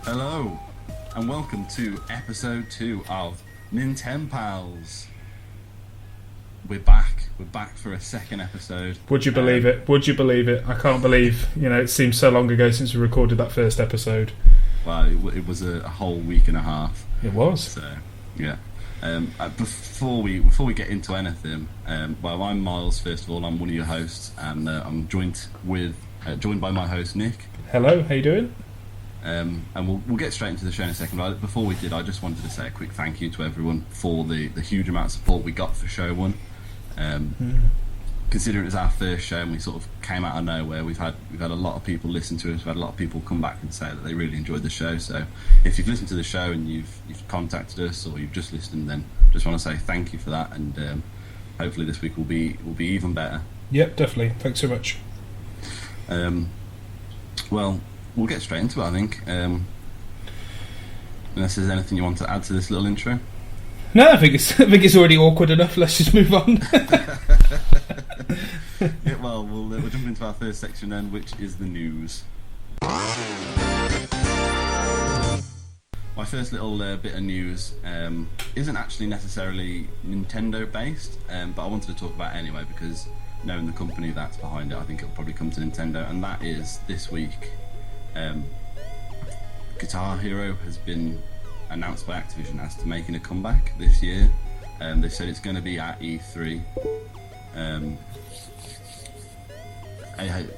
Hello, and welcome to episode 2 of Nintendpals. We're back for a second episode. Would you believe it? Would you believe it? I can't believe, it seems so long ago since we recorded that first episode. Well, it was a whole week and a half. It was. So, yeah. Before we get into anything, I'm Miles, first of all. I'm one of your hosts, and I'm joined by my host, Nick. Hello, how you doing? And we'll get straight into the show in a second. But before we did, I just wanted to say a quick thank you to everyone for the huge amount of support we got for show 1. Considering it was our first show and we sort of came out of nowhere, we've had a lot of people listen to us. We've had a lot of people come back and say that they really enjoyed the show. So if you've listened to the show and you've contacted us or you've just listened, then just want to say thank you for that. And hopefully this week will be even better. Yep, definitely. Thanks so much. Well, we'll get straight into it, I think. Unless there's anything you want to add to this little intro. No, I think it's already awkward enough. Let's just move on. Yeah, well, we'll jump into our first section then, which is the news. My first little bit of news isn't actually necessarily Nintendo based, but I wanted to talk about it anyway because knowing the company that's behind it, I think it'll probably come to Nintendo, and that is this week. Guitar Hero has been announced by Activision as to making a comeback this year. They said it's going to be at E3.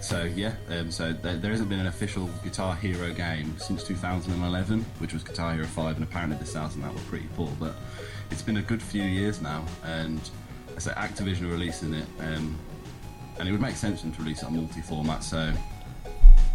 So there hasn't been an official Guitar Hero game since 2011, which was Guitar Hero 5, and apparently the sales on that were pretty poor. But it's been a good few years now, and I say Activision are releasing it, and it would make sense for them to release it on multi-format. So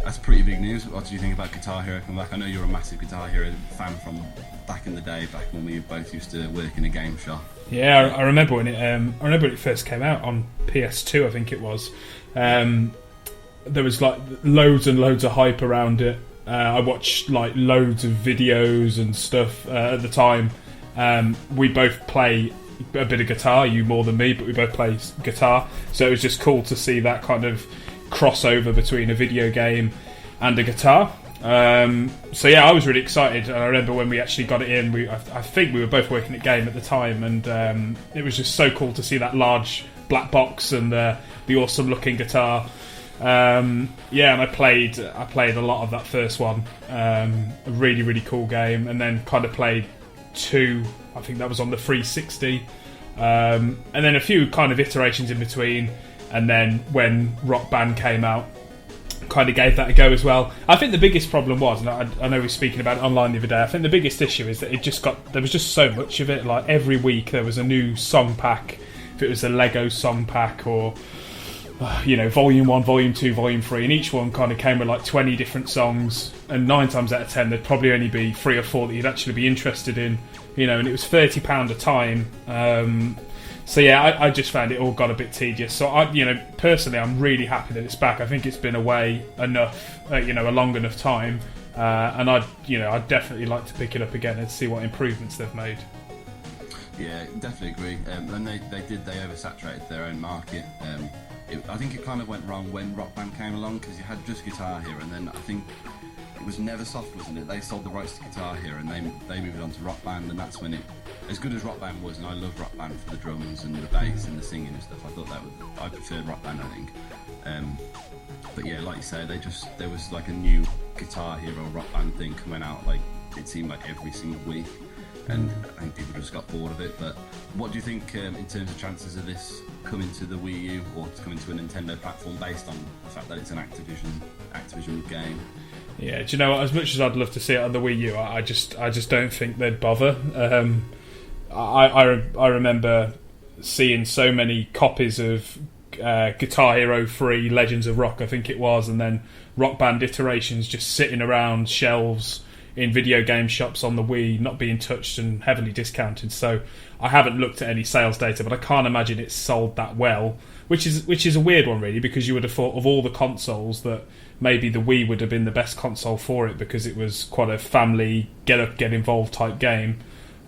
that's pretty big news. What do you think about Guitar Hero coming back? I know you're a massive Guitar Hero fan from back in the day, back when we both used to work in a game shop. Yeah, I remember when it first came out on PS2. I think it was. There was like loads and loads of hype around it. I watched like loads of videos and stuff at the time. We both play a bit of guitar, you more than me, but we both play guitar, so it was just cool to see that kind of crossover between a video game and a guitar. So yeah, I was really excited, and I remember when we actually got it in, I think we were both working at Game at the time, and it was just so cool to see that large black box and the awesome looking guitar. And I played a lot of that first one. A really, really cool game, and then kind of played 2, I think that was on the 360, and then a few kind of iterations in between, and then when Rock Band came out, kind of gave that a go as well. I think the biggest problem was, and I know we were speaking about it online the other day, I think the biggest issue is that there was just so much of it. Like every week there was a new song pack, if it was a Lego song pack or Volume 1, Volume 2, Volume 3, and each one kind of came with like 20 different songs, and 9 times out of 10 there'd probably only be 3 or 4 that you'd actually be interested in, and it was £30 a time. So yeah, I just found it all got a bit tedious. So personally, I'm really happy that it's back. I think it's been away enough, a long enough time, and I'd definitely like to pick it up again and see what improvements they've made. Yeah, definitely agree. And they oversaturated their own market. I think it kind of went wrong when Rock Band came along, because you had just Guitar Hero, and then I think it was Neversoft, wasn't it? They sold the rights to Guitar Hero, and they moved on to Rock Band, and that's when it, as good as Rock Band was, and I love Rock Band for the drums and the bass and the singing and stuff, I preferred Rock Band, I think. But yeah, like you say, there was like a new Guitar Hero Rock Band thing coming out, like it seemed like every single week, and I think people just got bored of it. But what do you think in terms of chances of this coming to the Wii U or coming to a Nintendo platform based on the fact that it's an Activision game? Yeah, do you know what? As much as I'd love to see it on the Wii U, I just don't think they'd bother. I remember seeing so many copies of Guitar Hero 3, Legends of Rock, I think it was, and then Rock Band iterations just sitting around shelves in video game shops on the Wii, not being touched and heavily discounted. So I haven't looked at any sales data, but I can't imagine it's sold that well, which is a weird one really, because you would have thought of all the consoles that maybe the Wii would have been the best console for it, because it was quite a family get up, get involved type game.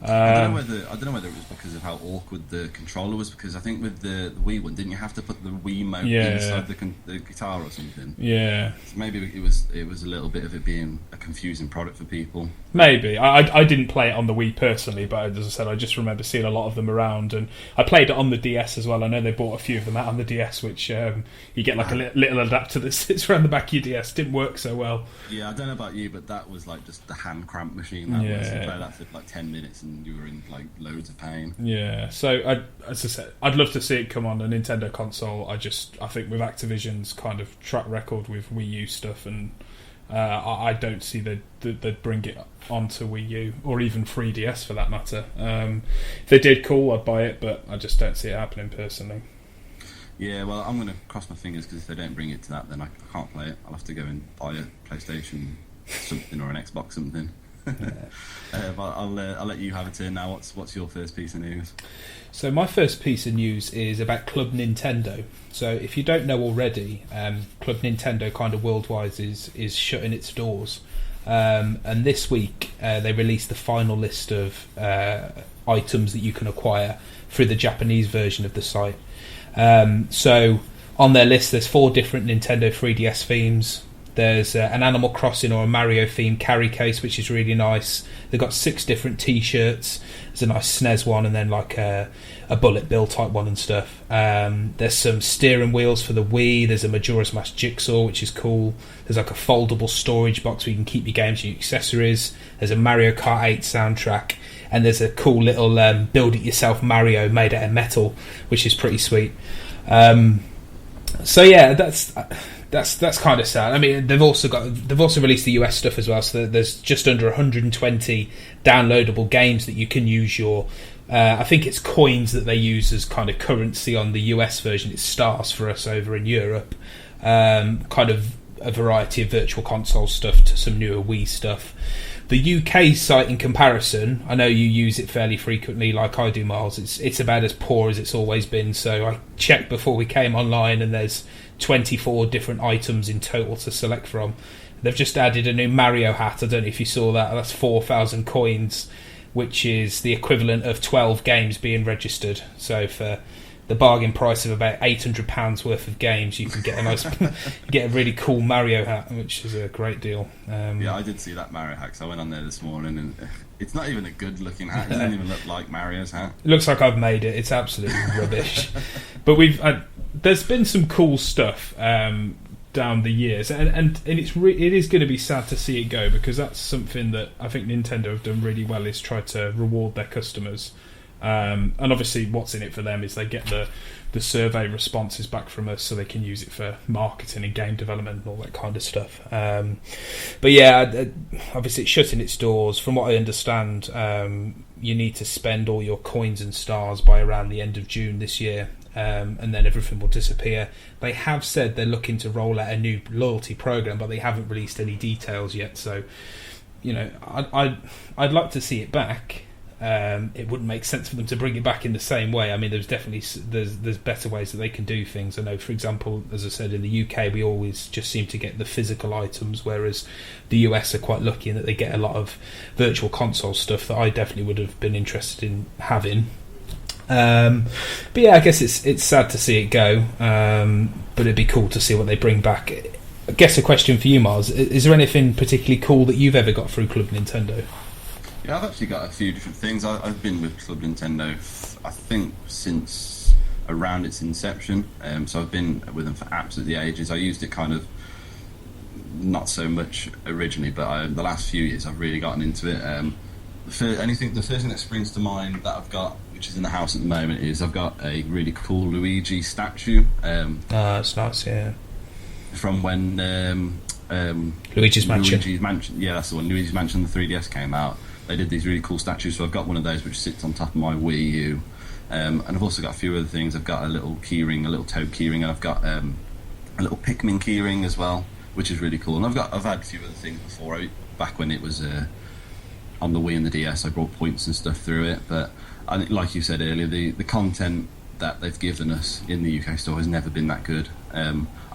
I don't know whether it was because of how awkward the controller was, because I think with the Wii one, didn't you have to put the Wiimote inside the guitar or something? Yeah. So maybe it was a little bit of it being a confusing product for people. Maybe. I didn't play it on the Wii personally, but as I said, I just remember seeing a lot of them around, and I played it on the DS as well. I know they bought a few of them out on the DS, which you get like a little adapter that sits around the back of your DS. Didn't work so well. Yeah, I don't know about you, but that was like just the hand cramp machine. That was. You play that for like 10 minutes and you were in like loads of pain. Yeah, so as I said, I'd love to see it come on a Nintendo console. I think with Activision's kind of track record with Wii U stuff, and I don't see they'd bring it onto Wii U or even 3DS for that matter. If they did, cool, I'd buy it, but I just don't see it happening personally. Yeah, well, I'm going to cross my fingers, because if they don't bring it to that, then I can't play it. I'll have to go and buy a PlayStation something or an Xbox something. But I'll let you have a turn now. What's your first piece of news? So my first piece of news is about Club Nintendo. So if you don't know already, Club Nintendo kind of worldwide is shutting its doors. And this week they released the final list of items that you can acquire through the Japanese version of the site. So on their list there's 4 different Nintendo 3DS themes. There's an Animal Crossing or a Mario themed carry case, which is really nice. They've got 6 different t-shirts. There's a nice SNES one, and then like a Bullet Bill type one and stuff. There's some steering wheels for the Wii. There's a Majora's Mask jigsaw, which is cool. There's like a foldable storage box where you can keep your games and your accessories. There's a Mario Kart 8 soundtrack. And there's a cool little build-it-yourself Mario made out of metal, which is pretty sweet. So yeah, that's kind of sad. I mean, they've also released the US stuff as well. So there's just under 120 downloadable games that you can use your. I think it's coins that they use as kind of currency on the US version. It's stars for us over in Europe. Kind of a variety of virtual console stuff to some newer Wii stuff. The UK site, in comparison, I know you use it fairly frequently, like I do, Miles. It's about as poor as it's always been. So I checked before we came online, and there's 24 different items in total to select from. They've just added a new Mario hat. I don't know if you saw that. That's 4,000 coins, which is the equivalent of 12 games being registered. So for the bargain price of about £800 worth of games, you can get get a really cool Mario hat, which is a great deal. Yeah, I did see that Mario hat, so I went on there this morning, and it's not even a good looking hat. It doesn't even look like Mario's hat. It looks like I've made it. It's absolutely rubbish. But there's been some cool stuff down the years, and it is going to be sad to see it go, because that's something that I think Nintendo have done really well, is try to reward their customers. And obviously what's in it for them is they get the survey responses back from us, so they can use it for marketing and game development and all that kind of stuff. But yeah, obviously it's shutting its doors. From what I understand, you need to spend all your coins and stars by around the end of June this year, and then everything will disappear. They have said they're looking to roll out a new loyalty program, but they haven't released any details yet. So, you know, I'd like to see it back. It wouldn't make sense for them to bring it back in the same way. I mean, there's definitely there's better ways that they can do things. I know, for example, as I said, in the UK we always just seem to get the physical items, whereas the US are quite lucky in that they get a lot of virtual console stuff that I definitely would have been interested in having. But yeah, I guess it's sad to see it go, but it'd be cool to see what they bring back. I guess a question for you, Miles, is there anything particularly cool that you've ever got through Club Nintendo? Yeah, I've actually got a few different things. I've been with Club Nintendo, I think, since around its inception. So I've been with them for absolutely ages. I used it kind of not so much originally, but the last few years I've really gotten into it. The first thing that springs to mind that I've got, which is in the house at the moment, is I've got a really cool Luigi statue. It's nice, yeah. From when Luigi's Mansion. Yeah, that's the one. Luigi's Mansion, the 3DS came out. They did these really cool statues, so I've got one of those which sits on top of my Wii U. And I've also got a few other things. I've got a little keyring, a little Toad keyring, and I've got a little Pikmin keyring as well, which is really cool. And I've had a few other things before. Back when it was on the Wii and the DS, I brought points and stuff through it. But like you said earlier, the content that they've given us in the UK store has never been that good.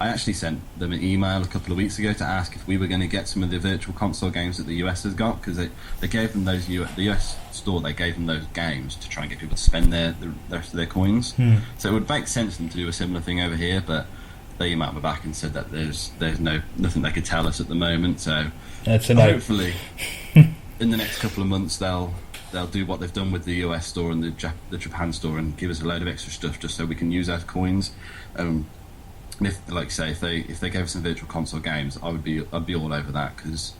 I actually sent them an email a couple of weeks ago to ask if we were going to get some of the virtual console games that the US has got, because they gave them those the US store, they gave them those games to try and get people to spend the rest of their coins. So it would make sense for them to do a similar thing over here, but they emailed me back and said that there's nothing they could tell us at the moment. So hopefully in the next couple of months they'll do what they've done with the US store and the Japan store and give us a load of extra stuff just so we can use our coins. And if, like say, if they gave us some virtual console games, I'd be all over that, because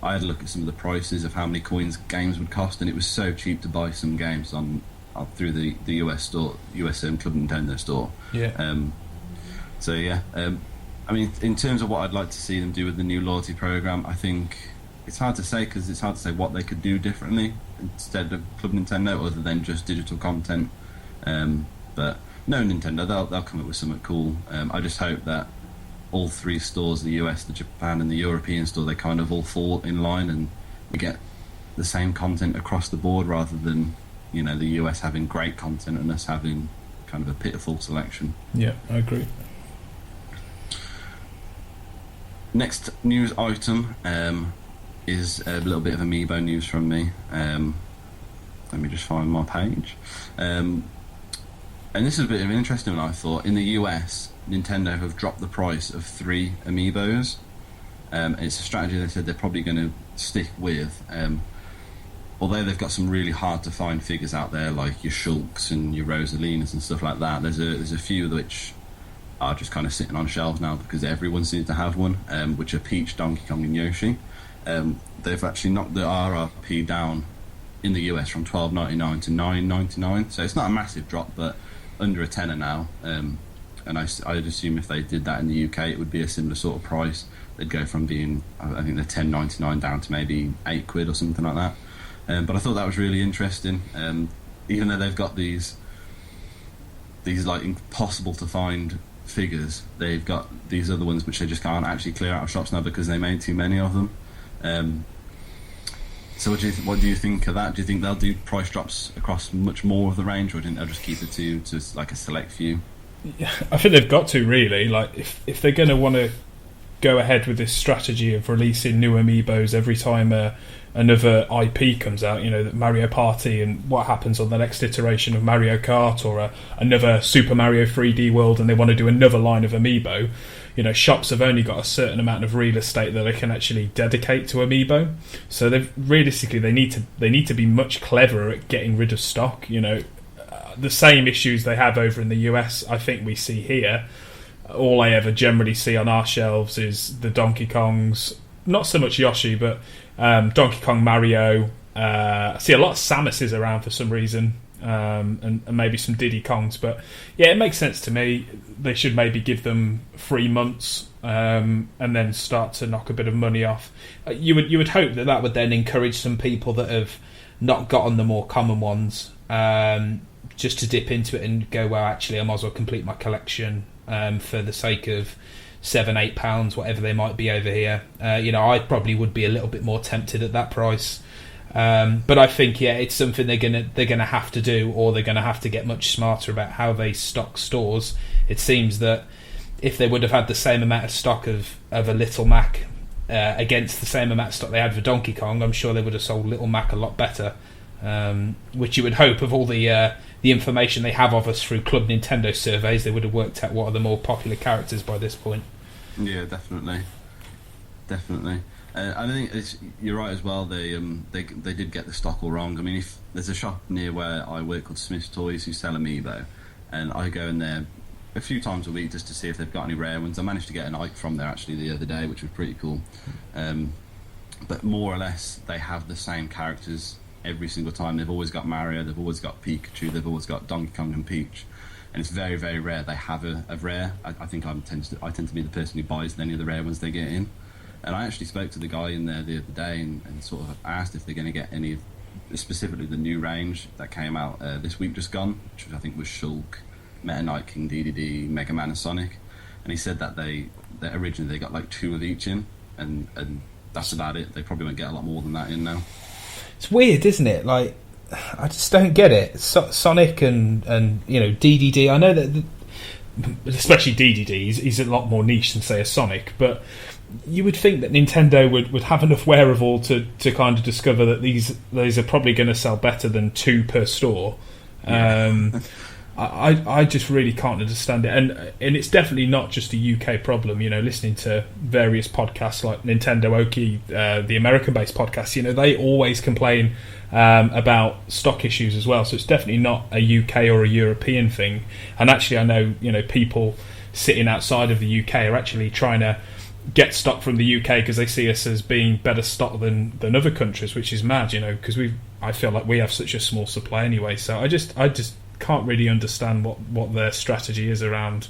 I had a look at some of the prices of how many coins games would cost, and it was so cheap to buy some games on through the US store, US Club Nintendo store. Yeah. So yeah, I mean, in terms of what I'd like to see them do with the new loyalty program, I think it's hard to say, because it's hard to say what they could do differently instead of Club Nintendo, other than just digital content. But no, Nintendo, they'll come up with something cool. I just hope that all three stores, the US, the Japan and the European store, they kind of all fall in line and we get the same content across the board, rather than, you know, the US having great content and us having kind of a pitiful selection. Yeah, I agree. Next news item is a little bit of Amiibo news from me. Let me just find my page. And this is a bit of an interesting one, I thought. In the US, Nintendo have dropped the price of 3 Amiibos. It's a strategy they said they're probably going to stick with. Although they've got some really hard to find figures out there, like your Shulks and your Rosalinas and stuff like that. There's a few which are just kind of sitting on shelves now because everyone seems to have one, which are Peach, Donkey Kong and Yoshi. They've actually knocked the RRP down in the US from $12.99 to $9.99, so it's not a massive drop, but under a tenner now. And I'd assume if they did that in the UK, it would be a similar sort of price. They'd go from being, I think they're $10.99 down to maybe £8 or something like that. But I thought that was really interesting. Even though they've got these like impossible to find figures, they've got these other ones which they just can't actually clear out of shops now because they made too many of them. So what do you think of that? Do you think they'll do price drops across much more of the range, or do you think they'll just keep it to like a select few? Yeah, I think they've got to, really. Like, if they're going to want to go ahead with this strategy of releasing new Amiibos every time another IP comes out, you know, that Mario Party and what happens on the next iteration of Mario Kart, or another Super Mario 3D World, and they want to do another line of Amiibo, you know, shops have only got a certain amount of real estate that they can actually dedicate to Amiibo. So they need to be much cleverer at getting rid of stock. You know, the same issues they have over in the US, I think we see here. All I ever generally see on our shelves is the Donkey Kongs, not so much Yoshi, but Donkey Kong, Mario. I see a lot of Samuses around for some reason, and maybe some Diddy Kongs. But yeah, it makes sense to me. They should maybe give them 3 months and then start to knock a bit of money off. You would hope that would then encourage some people that have not gotten the more common ones just to dip into it and go, well, actually, I might as well complete my collection for the sake of £7-8, whatever they might be over here. You know, I probably would be a little bit more tempted at that price. But I think, yeah, it's something they're gonna have to do, or they're gonna have to get much smarter about how they stock stores. It seems that if they would have had the same amount of stock of a Little Mac against the same amount of stock they had for Donkey Kong, I'm sure they would have sold Little Mac a lot better. Which you would hope, of all the information they have of us through Club Nintendo surveys, they would have worked out what are the more popular characters by this point. Yeah, definitely. I think you're right as well. They did get the stock all wrong. I mean, if there's a shop near where I work called Smith's Toys who sell Amiibo, and I go in there a few times a week just to see if they've got any rare ones. I managed to get an Ike from there actually the other day, which was pretty cool. But more or less, they have the same characters every single time. They've always got Mario, they've always got Pikachu, they've always got Donkey Kong and Peach, and it's very, very rare they have a rare. I think I tend to be the person who buys any of the rare ones they get in. And I actually spoke to the guy in there the other day and sort of asked if they're going to get any of, specifically the new range that came out this week just gone, which I think was Shulk, Meta Knight, King Dedede, Mega Man and Sonic. And he said that that originally they got like 2 of each in, and that's about it. They probably won't get a lot more than that in now. It's weird, isn't it? Like, I just don't get it. Sonic and DDD. I know that, especially DDD, he's a lot more niche than say a Sonic, but you would think that Nintendo would have enough wherewithal to kind of discover that these are probably going to sell better than 2 per store. I just really can't understand it, and it's definitely not just a UK problem. Listening to various podcasts like Nintendo Oki, the American-based podcasts, they always complain about stock issues as well. So it's definitely not a UK or a European thing. And actually, I know people sitting outside of the UK are actually trying to get stock from the UK because they see us as being better stock than other countries, which is mad. Because I feel like we have such a small supply anyway. So I just can't really understand what their strategy is around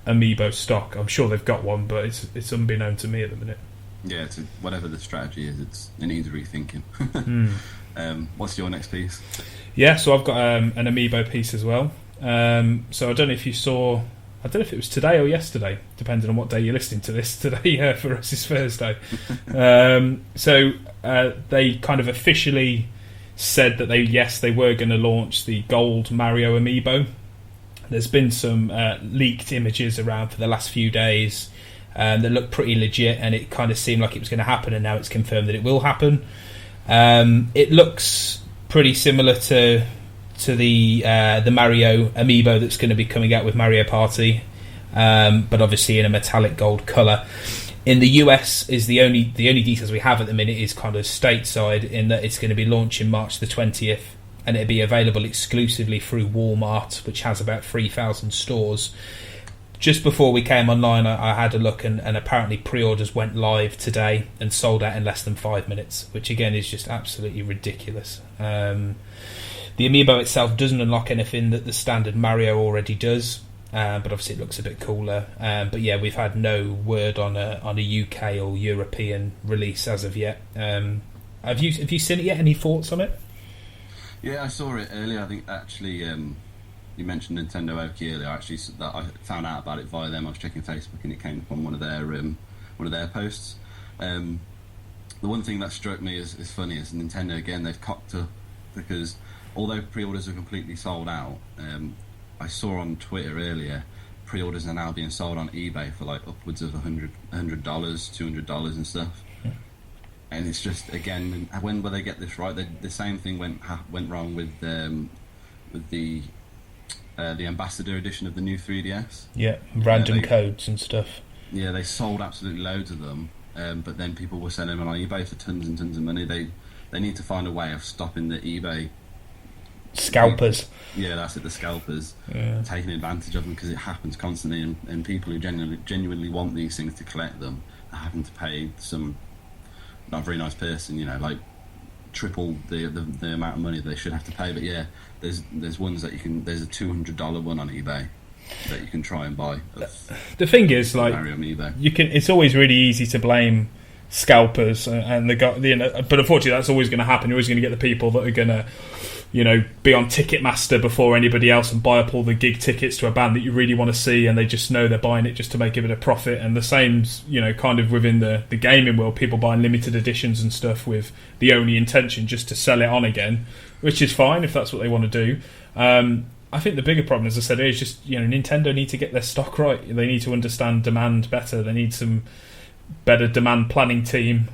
Amiibo stock. I'm sure they've got one, but it's unbeknown to me at the minute. Yeah, whatever the strategy is, it needs rethinking. What's your next piece? Yeah, so I've got an Amiibo piece as well. So I don't know if you saw. I don't know if it was today or yesterday, depending on what day you're listening to this. Today for us is Thursday. So they kind of officially said that they were going to launch the gold Mario Amiibo. There's been some leaked images around for the last few days that look pretty legit, and it kind of seemed like it was going to happen, and now it's confirmed that it will happen. It looks pretty similar to the Mario Amiibo that's going to be coming out with Mario Party, but obviously in a metallic gold colour. In the US, is the only details we have at the minute is kind of stateside, in that it's going to be launching March the 20th, and it'll be available exclusively through Walmart, which has about 3,000 stores. Just before we came online, I had a look, and apparently pre-orders went live today and sold out in less than 5 minutes, which again is just absolutely ridiculous. The Amiibo itself doesn't unlock anything that the standard Mario already does, but obviously it looks a bit cooler. But yeah, we've had no word on a UK or European release as of yet. Have you seen it yet? Any thoughts on it? Yeah, I saw it earlier. I think actually you mentioned Nintendo Oki earlier. Actually, that I found out about it via them. I was checking Facebook and it came up on one of their posts. The one thing that struck me is funny is Nintendo again. They've cocked up because although pre-orders are completely sold out, I saw on Twitter earlier pre-orders are now being sold on eBay for like upwards of $100, $200 and stuff. Yeah. And it's just, again, when will they get this right? The same thing went wrong with the Ambassador edition of the new 3DS. Yeah, random codes and stuff. Yeah, they sold absolutely loads of them, but then people were selling them on eBay for tons and tons of money. They need to find a way of stopping the eBay scalpers. Yeah, that's it, the scalpers. Yeah. Taking advantage of them, because it happens constantly, and people who genuinely want these things to collect them are having to pay some not very nice person, like triple the amount of money they should have to pay. But yeah, there's ones that there's a $200 one on eBay that you can try and buy. The thing is, like, it's always really easy to blame scalpers and but unfortunately that's always going to happen. You're always going to get the people that are going to be on Ticketmaster before anybody else and buy up all the gig tickets to a band that you really want to see, and they just know they're buying it just to make a bit of profit. And the same's kind of within the gaming world, people buying limited editions and stuff with the only intention just to sell it on again, which is fine if that's what they want to do. I think the bigger problem, as I said, is just Nintendo need to get their stock right. They need to understand demand better. They need some better demand planning team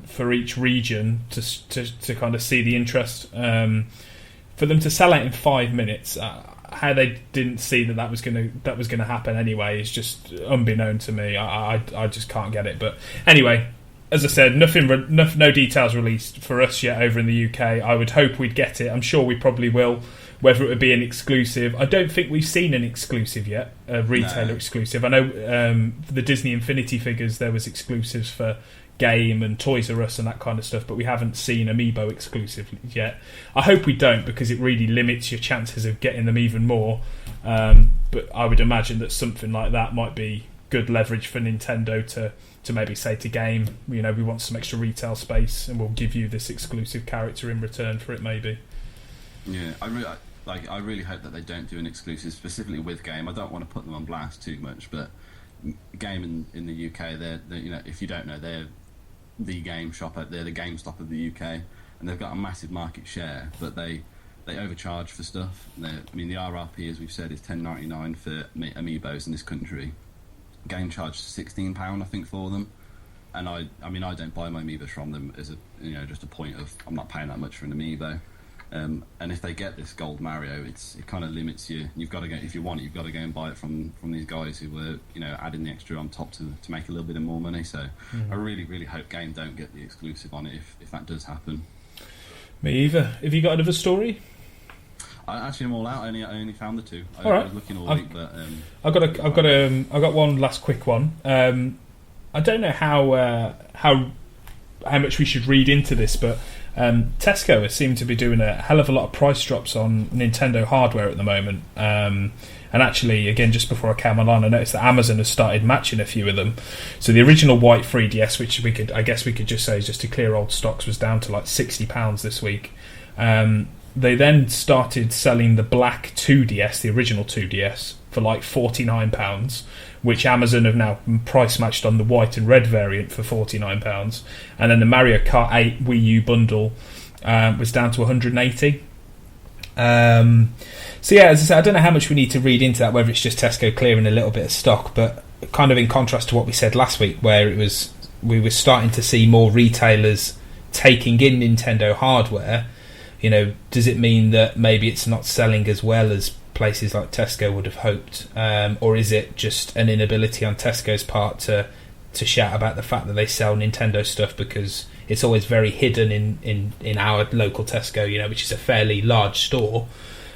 for each region to kind of see the interest. For them to sell out in 5 minutes, how they didn't see that was gonna happen anyway is just unbeknown to me. I just can't get it. But anyway, as I said, no details released for us yet over in the UK. I would hope we'd get it. I'm sure we probably will. Whether it would be an exclusive, I don't think we've seen an exclusive yet, a retailer exclusive. I know for the Disney Infinity figures there was exclusives for Game and Toys R Us and that kind of stuff, but we haven't seen Amiibo exclusive yet. I hope we don't, because it really limits your chances of getting them even more. But I would imagine that something like that might be good leverage for Nintendo to maybe say to Game, we want some extra retail space and we'll give you this exclusive character in return for it, maybe. Yeah, I really hope that they don't do an exclusive specifically with Game. I don't want to put them on blast too much, but Game in the UK, they're if you don't know, they're the game shop. They're the GameStop of the UK. and they've got a massive market share, but they overcharge for stuff. I mean, the RRP, as we've said, is $10.99 for Amiibos in this country. Game charge £16, I think, for them. And I mean, I don't buy my Amiibos from them as just a point of I'm not paying that much for an Amiibo. And if they get this gold Mario, it kind of limits you. You've got to go, if you want it, you've got to go and buy it from these guys who were adding the extra on top to make a little bit of more money. So I really, really hope Game don't get the exclusive on it if that does happen. Me either. Have you got another story? I am all out. I only found the two. All right. I was looking all week, but I've got one last quick one. I don't know how much we should read into this, but Tesco seem to be doing a hell of a lot of price drops on Nintendo hardware at the moment. And actually, again, just before I came online, I noticed that Amazon has started matching a few of them. So the original white 3DS, which we could just say is just to clear old stocks, was down to like £60 this week. They then started selling the black 2DS, the original 2DS, for like £49, which Amazon have now price matched on the white and red variant for £49. And then the Mario Kart 8 Wii U bundle was down to £180. So yeah, as I said, I don't know how much we need to read into that, whether it's just Tesco clearing a little bit of stock, but kind of in contrast to what we said last week, where we were starting to see more retailers taking in Nintendo hardware. Does it mean that maybe it's not selling as well as places like Tesco would have hoped, or is it just an inability on Tesco's part to shout about the fact that they sell Nintendo stuff, because it's always very hidden in our local Tesco, which is a fairly large store.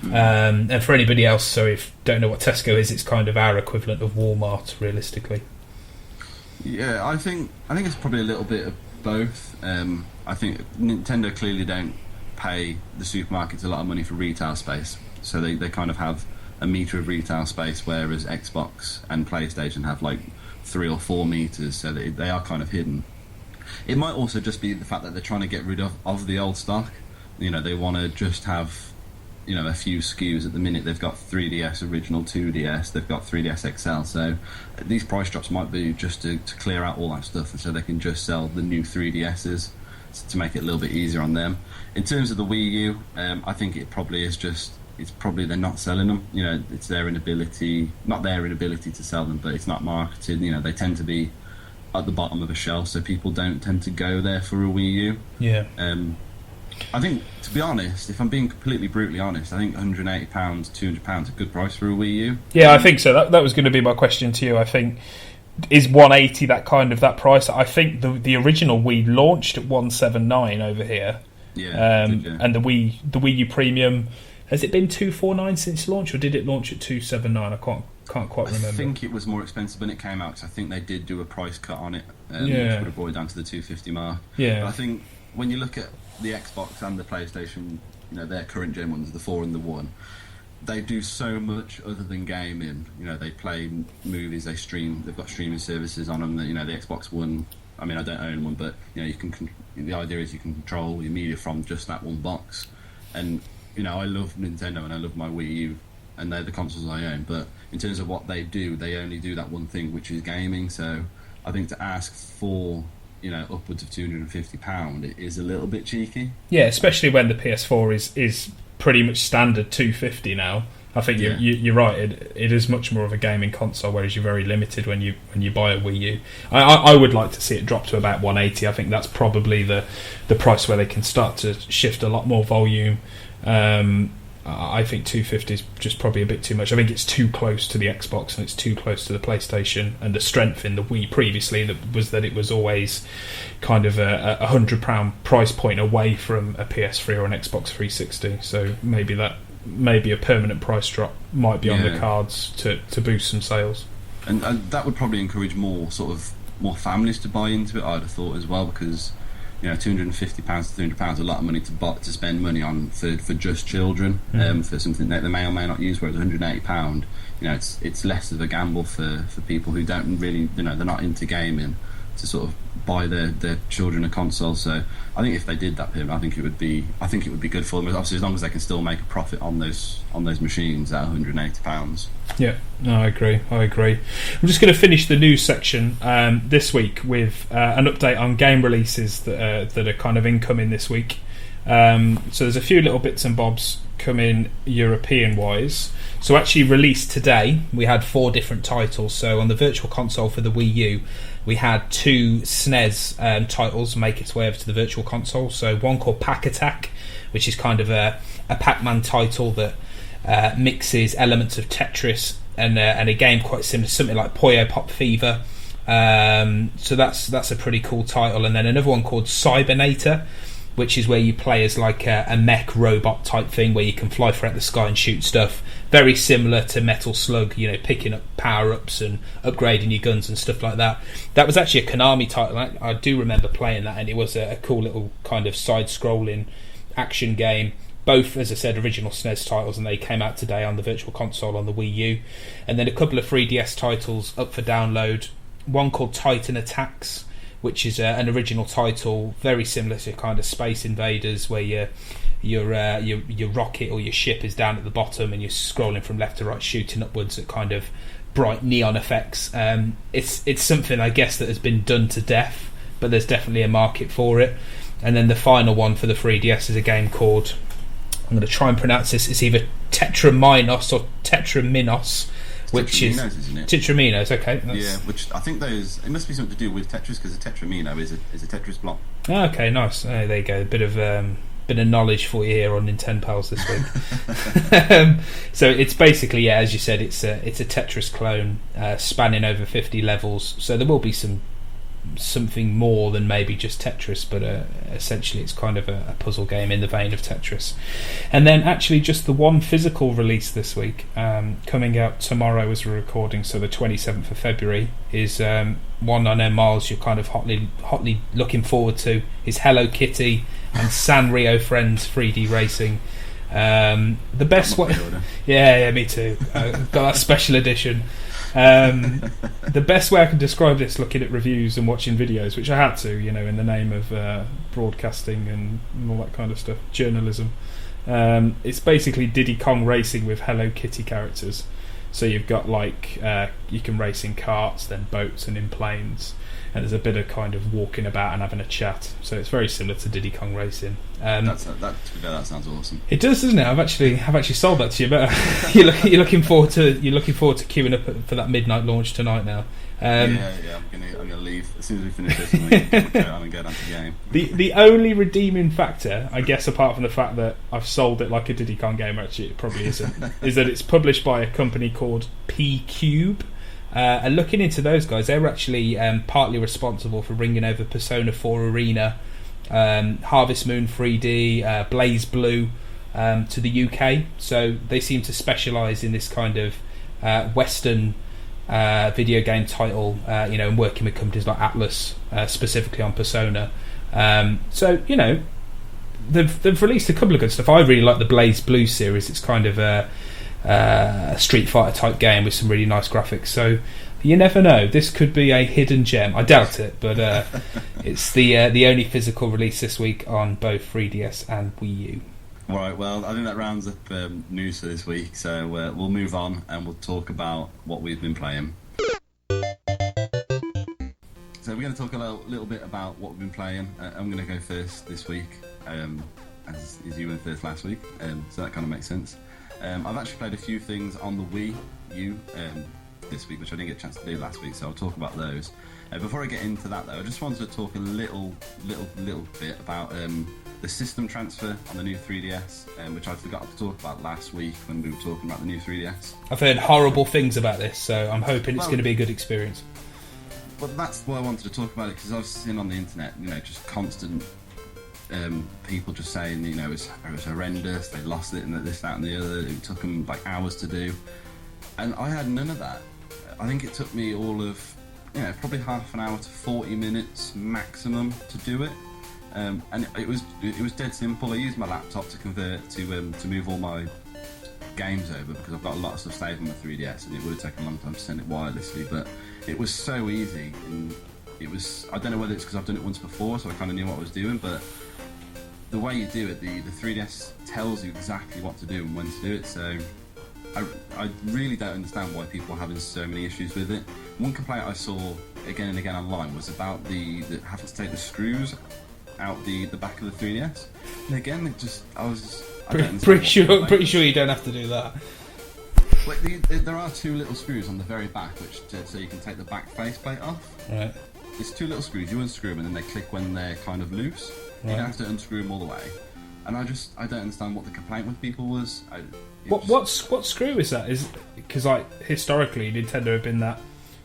And for anybody else, so if don't know what Tesco is, it's kind of our equivalent of Walmart, realistically. Yeah, I think it's probably a little bit of both. I think Nintendo clearly don't pay the supermarkets a lot of money for retail space, so they kind of have a metre of retail space, whereas Xbox and PlayStation have like 3 or 4 metres, so they are kind of hidden. It might also just be the fact that they're trying to get rid of the old stock. They want to just have a few SKUs. At the minute they've got 3DS original, 2DS, they've got 3DS XL, so these price drops might be just to clear out all that stuff, and so they can just sell the new 3DSs to make it a little bit easier on them. In terms of the Wii U, I think it probably is just, it's probably they're not selling them. It's not their inability to sell them, but it's not marketed. They tend to be at the bottom of a shelf, so people don't tend to go there for a Wii U. Yeah. I think, to be honest, if I'm being completely brutally honest, I think £180, £200 a good price for a Wii U. Yeah, I think so. That was going to be my question to you. I think, is 180 that price? I think the original Wii launched at 179 over here. Yeah. And the Wii U Premium, has it been 249 since launch, or did it launch at 279? I can't quite remember. I think it was more expensive when it came out, because I think they did do a price cut on it, which would have brought it down to the 250 mark. Yeah. But I think when you look at the Xbox and the PlayStation, their current gen ones, the 4 and the 1, they do so much other than gaming. They play movies, they stream, they've got streaming services on them. The Xbox One, I mean, I don't own one, but you can. The idea is you can control your media from just that one box. And I love Nintendo and I love my Wii U, and they're the consoles I own. But in terms of what they do, they only do that one thing, which is gaming. So I think to ask for upwards of £250, it is a little bit cheeky. Yeah, especially when the PS4 is pretty much standard £250 now. I think you're right. It is much more of a gaming console, whereas you're very limited when you buy a Wii U. I would like to see it drop to about 180. I think that's probably the price where they can start to shift a lot more volume. I think 250 is just probably a bit too much. I think it's too close to the Xbox and it's too close to the PlayStation. And the strength in the Wii previously was that it was always kind of a £100 price point away from a PS3 or an Xbox 360. So maybe a permanent price drop might be on the cards to boost some sales. And that would probably encourage more families to buy into it, I'd have thought, as well, because £250 to £300 is a lot of money to spend money on for just children, for something that they may or may not use, whereas £180, it's less of a gamble for people who don't really, they're not into gaming, to sort of buy their children a console. So I think if they did that, I think it would be good for them. Obviously, as long as they can still make a profit on those machines at £180. Yeah, no, I agree. I'm just going to finish the news section this week with an update on game releases that are kind of incoming this week. So there's a few little bits and bobs coming European-wise. So actually released today, we had 4 different titles. So on the Virtual Console for the Wii U, we had 2 SNES titles make its way over to the Virtual Console. So one called Pack Attack, which is kind of a Pac-Man title that mixes elements of Tetris and a game quite similar to something like Puyo Pop Fever. So that's a pretty cool title. And then another one called Cybernator, which is where you play as like a mech robot type thing where you can fly throughout the sky and shoot stuff. Very similar to Metal Slug, you know, picking up power-ups and upgrading your guns and stuff like that. That was actually a Konami title. I do remember playing that, and it was a cool little kind of side-scrolling action game. Both, as I said, original SNES titles, and they came out today on the Virtual Console on the Wii U. And then a couple of 3DS titles up for download. One called Titan Attacks, which is an original title, very similar to kind of Space Invaders, where your rocket or your ship is down at the bottom and you're scrolling from left to right, shooting upwards at kind of bright neon effects. It's something, I guess, that has been done to death, but there's definitely a market for it. And then the final one for the 3DS is a game called, I'm going to try and pronounce this, it's either Tetraminos or Tetraminos, which is isn't it? Tetraminos, okay. Yeah, which I think it must be something to do with Tetris, because a Tetramino is a Tetris block. Okay, nice. Oh, there you go. A bit of knowledge for you here on Nintendpals this week. So it's basically, yeah, as you said, it's a Tetris clone spanning over 50 levels. So there will be something more than maybe just Tetris, but essentially it's kind of a puzzle game in the vein of Tetris. And then actually just the one physical release this week, coming out tomorrow as we're recording, so the 27th of February, is one I know, Miles, you're kind of hotly looking forward to, is Hello Kitty and Sanrio Friends 3D Racing. The best way, yeah, me too. Got that special edition. The best way I can describe this, looking at reviews and watching videos, which I had to, you know, in the name of broadcasting and all that kind of stuff, journalism. It's basically Diddy Kong Racing with Hello Kitty characters. So you've got like you can race in carts, then boats, and in planes. And there's a bit of kind of walking about and having a chat. So it's very similar to Diddy Kong Racing. That sounds awesome. It does, doesn't it? I've actually sold that to you. But you're looking forward to queuing up for that midnight launch tonight now. I'm gonna leave as soon as we finish this and go down the game. The only redeeming factor, I guess, apart from the fact that I've sold it like a Diddy Kong game, actually it probably isn't, is that it's published by a company called P-Cube. And looking into those guys, they were actually partly responsible for bringing over Persona 4 Arena, Harvest Moon 3D, Blaze Blue to the UK. So they seem to specialise in this kind of Western video game title, and working with companies like Atlas, specifically on Persona. So, you know, they've released a couple of good stuff. I really like the Blaze Blue series. It's kind of a Street Fighter type game with some really nice graphics. So you never know, this could be a hidden gem. I doubt it, but it's the only physical release this week on both 3DS and Wii U. Right, well, I think that rounds up news for this week, so we'll move on and we'll talk about what we've been playing. So we're going to talk a little bit about what we've been playing. I'm going to go first this week, as you went first last week, so that kind of makes sense. I've actually played a few things on the Wii U this week, which I didn't get a chance to do last week, so I'll talk about those. Before I get into that, though, I just wanted to talk a little bit about the system transfer on the new 3DS, which I forgot to talk about last week when we were talking about the new 3DS. I've heard horrible things about this, so I'm hoping it's going to be a good experience. Well, that's why I wanted to talk about it, because I've seen on the internet, just constant people just saying, it was horrendous, they lost it, and this, that, and the other. It took them like hours to do, and I had none of that. I think it took me all of, probably half an hour to 40 minutes maximum to do it. And it was dead simple. I used my laptop to convert to move all my games over, because I've got a lot of stuff saved on my 3DS, and it would have taken a long time to send it wirelessly. But it was so easy, and it was. I don't know whether it's because I've done it once before, so I kind of knew what I was doing. But the way you do it, the 3DS tells you exactly what to do and when to do it. So I really don't understand why people are having so many issues with it. One complaint I saw again and again online was about the having to take the screws out the back of the 3DS, And again, I Pretty sure you don't have to do that. Like there are two little screws on the very back, so you can take the back faceplate off. Right. It's two little screws. You unscrew them, and then they click when they're kind of loose. Right. You don't have to unscrew them all the way. And I don't understand what the complaint with people was. What screw is that? Is because historically Nintendo have been that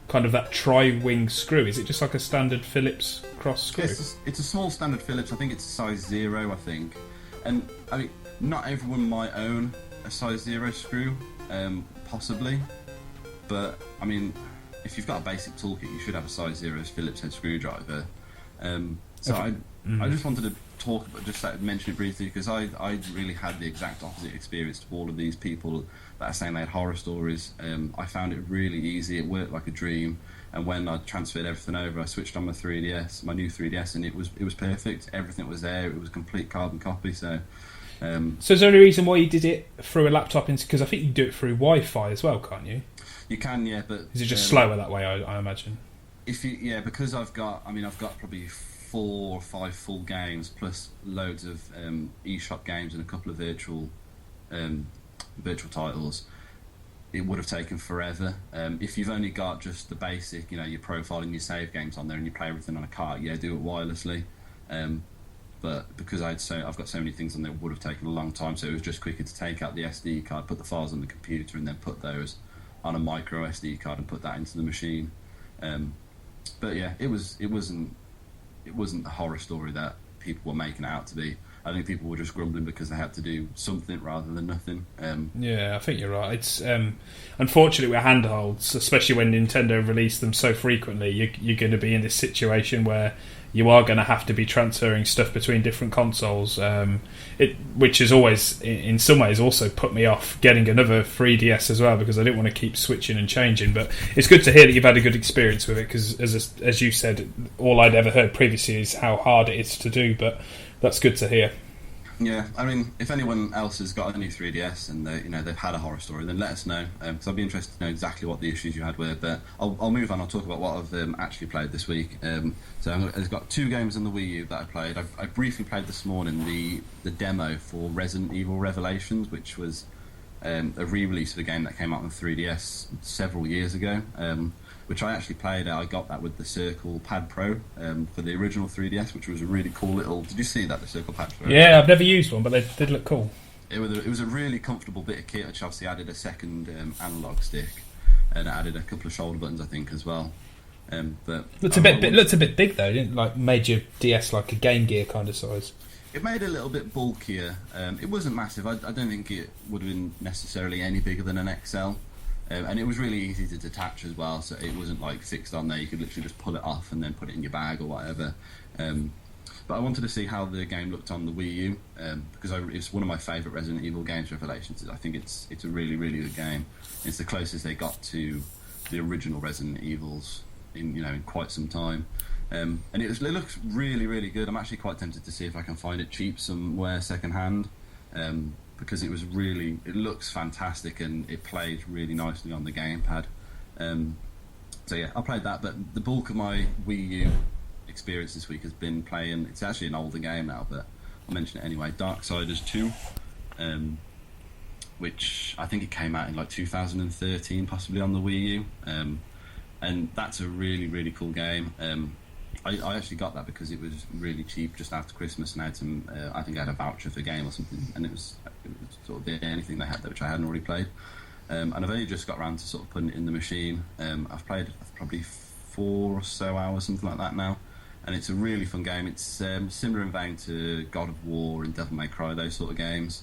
kind of that tri-wing screw. Is it just like a standard Phillips cross screw? It's a small standard Phillips. I think it's size 0. I think, and I mean, not everyone might own a size 0 screw, possibly, but I mean, if you've got a basic toolkit, you should have a size 0 Phillips head screwdriver. I just wanted to talk about, mention it briefly, because I really had the exact opposite experience to all of these people that are saying they had horror stories. I found it really easy. It worked like a dream. And when I transferred everything over, I switched on my new 3DS, and it was perfect. Everything was there. It was a complete carbon copy. So is there any reason why you did it through a laptop? Because I think you can do it through Wi-Fi as well, can't you? You can, yeah, but is it just slower that way? I imagine. Because I've got probably 4 or 5 full games plus loads of eShop games and a couple of virtual titles. It would have taken forever. If you've only got just the basic, your profile and your save games on there, and you play everything on a cart, do it wirelessly. But because I've got so many things on there, it would have taken a long time. So it was just quicker to take out the SD card, put the files on the computer, and then put those on a micro SD card and put that into the machine. But yeah, it wasn't the horror story that people were making it out to be. I think people were just grumbling because they had to do something rather than nothing. Yeah, I think you're right. It's unfortunately with handhelds, especially when Nintendo release them so frequently, you're going to be in this situation where you are going to have to be transferring stuff between different consoles, which has always, in some ways, also put me off getting another 3DS as well, because I didn't want to keep switching and changing. But it's good to hear that you've had a good experience with it, because as you said, all I'd ever heard previously is how hard it is to do, but that's good to hear. Yeah, I mean, if anyone else has got a new 3DS and they've had a horror story, then let us know, because I'd be interested to know exactly what the issues you had were. But I'll move on. I'll talk about what I've actually played this week. So I've got 2 games on the Wii U that I played. I briefly played this morning the demo for Resident Evil Revelations, which was a re-release of a game that came out on 3DS several years ago, which I actually played. I got that with the Circle Pad Pro for the original 3DS, which was a really cool little... Did you see that, the Circle Pad Pro? Yeah, I've never used one, but they did look cool. It was a really comfortable bit of kit, which obviously added a second analog stick, and it added a couple of shoulder buttons, I think, as well. But looked a bit big though, didn't it? Like made your DS like a Game Gear kind of size. It made it a little bit bulkier. It wasn't massive. I don't think it would have been necessarily any bigger than an XL. And it was really easy to detach as well, so it wasn't like fixed on there. You could literally just pull it off and then put it in your bag or whatever. But I wanted to see how the game looked on the Wii U, because it's one of my favourite Resident Evil games, Revelations. I think it's a really, really good game. It's the closest they got to the original Resident Evils in quite some time. And it looks really, really good. I'm actually quite tempted to see if I can find it cheap somewhere second hand. Because it looks fantastic and it plays really nicely on the gamepad. So yeah, I played that, but the bulk of my Wii U experience this week has been playing, it's actually an older game now, but I'll mention it anyway, Darksiders 2, which I think it came out in like 2013, possibly on the Wii U, and that's a really, really cool game. I actually got that because it was really cheap just after Christmas, and I had some, I think I had a voucher for a game or something, and it was sort of the only thing they had there which I hadn't already played. And I've only just got around to sort of putting it in the machine. I've played probably 4 or so hours, something like that now, and it's a really fun game. It's similar in vein to God of War and Devil May Cry, those sort of games.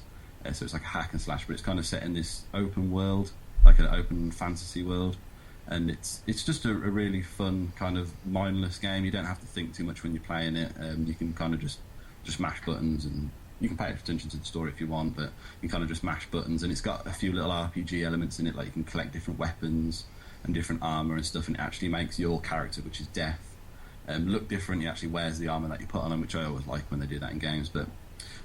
So it's like a hack and slash, but it's kind of set in this open world, like an open fantasy world. And it's just a really fun kind of mindless game. You don't have to think too much when you're playing it. You can kind of just mash buttons, and you can pay attention to the story if you want, but you kind of just mash buttons. And it's got a few little RPG elements in it, like you can collect different weapons and different armour and stuff, and it actually makes your character, which is Death, look different. He actually wears the armour that you put on him, which I always like when they do that in games. But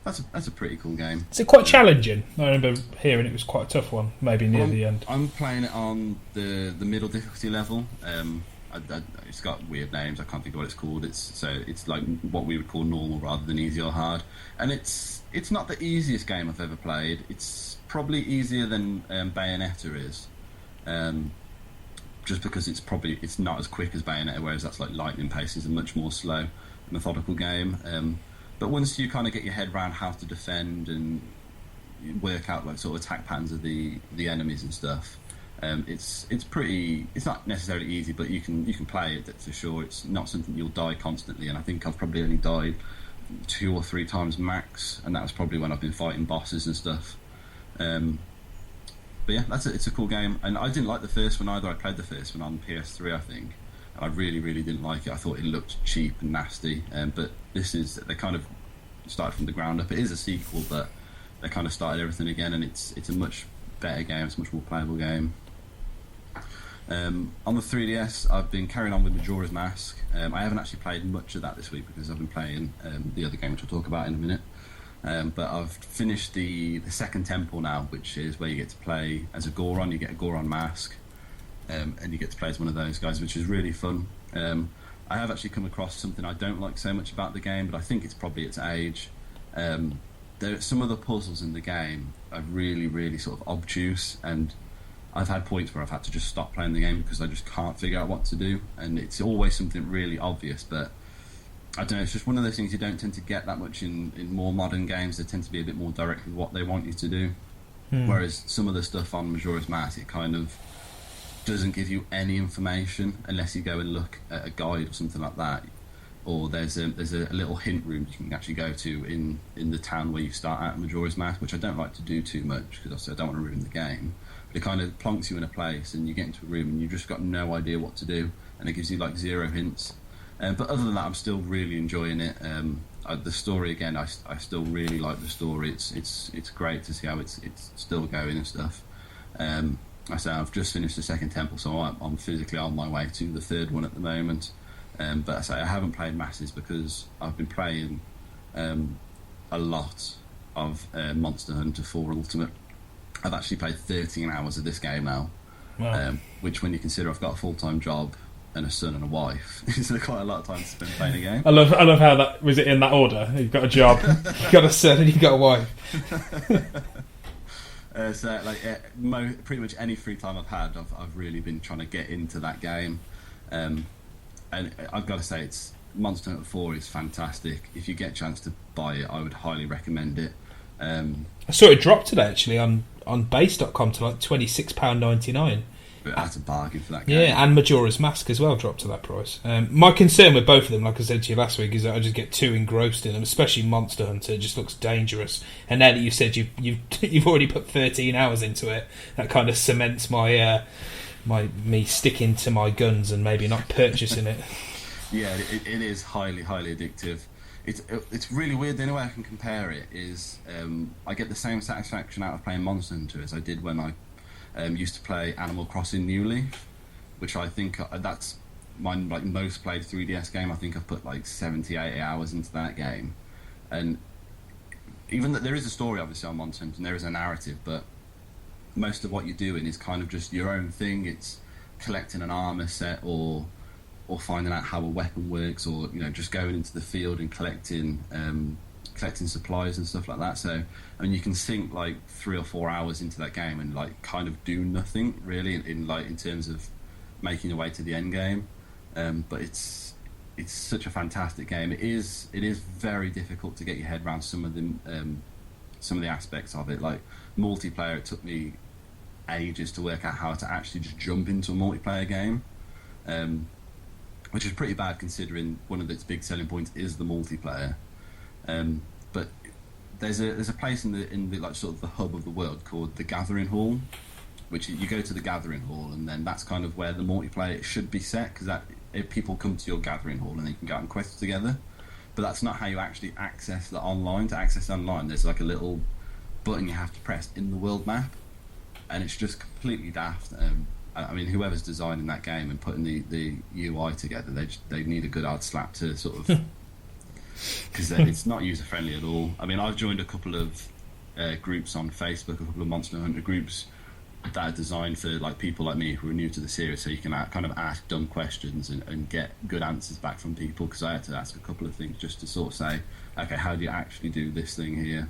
that's a pretty cool game. Is it quite challenging? I remember hearing it was quite a tough one, maybe near the end. I'm playing it on the middle difficulty level. It's got weird names. I can't think of what it's called. It's like what we would call normal rather than easy or hard. And it's not the easiest game I've ever played. It's probably easier than Bayonetta is, just because it's not as quick as Bayonetta, whereas that's like lightning pace is a much more slow, methodical game. But once you kind of get your head around how to defend and work out like sort of attack patterns of the enemies and stuff. It's not necessarily easy, but you can play it for sure. It's not something you'll die constantly, and I think I've probably only died 2 or 3 times max, and that was probably when I've been fighting bosses and stuff. But yeah, it's a cool game, and I didn't like the first one either. I played the first one on PS3, I think, and I really didn't like it. I thought it looked cheap and nasty, but they kind of started from the ground up. It is a sequel, but they kind of started everything again, and it's a much better game. It's a much more playable game. On the 3DS, I've been carrying on with Majora's Mask. I haven't actually played much of that this week because I've been playing the other game, which I'll talk about in a minute. But I've finished the second temple now, which is where you get to play as a Goron. You get a Goron mask, and you get to play as one of those guys, which is really fun. I have actually come across something I don't like so much about the game, but I think it's probably its age. Some of the puzzles in the game are really sort of obtuse, and I've had points where I've had to just stop playing the game because I just can't figure out what to do, and it's always something really obvious, but I don't know, it's just one of those things you don't tend to get that much in more modern games. They tend to be a bit more direct with what they want you to do, whereas some of the stuff on Majora's Mask, it kind of doesn't give you any information unless you go and look at a guide or something like that, or there's a little hint room you can actually go to in the town where you start out in Majora's Mask, which I don't like to do too much because I don't want to ruin the game. But it kind of plonks you in a place and you get into a room and you've just got no idea what to do, and it gives you like 0 hints. But other than that, I'm still really enjoying it. The story again, I still really like the story. It's great to see how it's still going and stuff. I say I've just finished the second temple, so I'm physically on my way to the third one at the moment. But I say I haven't played masses because I've been playing a lot of Monster Hunter 4 Ultimate. I've actually played 13 hours of this game now. Wow. Which, when you consider I've got a full-time job and a son and a wife, is quite a lot of time to spend playing a game. I love how that was it in that order. You've got a job, you've got a son, and you've got a wife. Pretty much any free time I've had, I've really been trying to get into that game. And I've got to say, Monster Hunter 4 is fantastic. If you get a chance to buy it, I would highly recommend it. I saw it drop today actually on base.com to like £26.99. That's a bargain for that game. Yeah, and Majora's Mask as well dropped to that price. My concern with both of them, like I said to you last week, is that I just get too engrossed in them, especially Monster Hunter. It just looks dangerous. And now that you said you've already put 13 hours into it, that kind of cements me sticking to my guns and maybe not purchasing it. Yeah, it is highly addictive. It's really weird. The only way I can compare it is I get the same satisfaction out of playing Monster Hunter as I did when I used to play Animal Crossing New Leaf, which I think that's my most played 3DS game. I think I've put 70-80 hours into that game, and even that there is a story obviously on Monster Hunter and there is a narrative, but most of what you're doing is kind of just your own thing. It's collecting an armor set or finding out how a weapon works, or just going into the field and collecting supplies and stuff like that. So I mean, you can sink 3 or 4 hours into that game and kind of do nothing really in terms of making your way to the end game. But it's such a fantastic game. It is very difficult to get your head around some of the aspects of it. Like multiplayer, it took me ages to work out how to actually just jump into a multiplayer game. Which is pretty bad considering one of its big selling points is the multiplayer. But there's a place in the sort of the hub of the world called the Gathering Hall, which you go to the Gathering Hall, and then that's kind of where the multiplayer should be set, because if people come to your Gathering Hall and they can go out and quest together. But that's not how you actually access the online. To access online, there's a little button you have to press in the world map, and it's just completely daft. I mean, whoever's designing that game and putting the UI together, they need a good hard slap to sort of, because it's not user friendly at all. I mean, I've joined a couple of groups on Facebook, a couple of Monster Hunter groups, that are designed for like people like me who are new to the series, so you can kind of ask dumb questions and get good answers back from people. Because I had to ask a couple of things just to sort of say, okay, how do you actually do this thing here?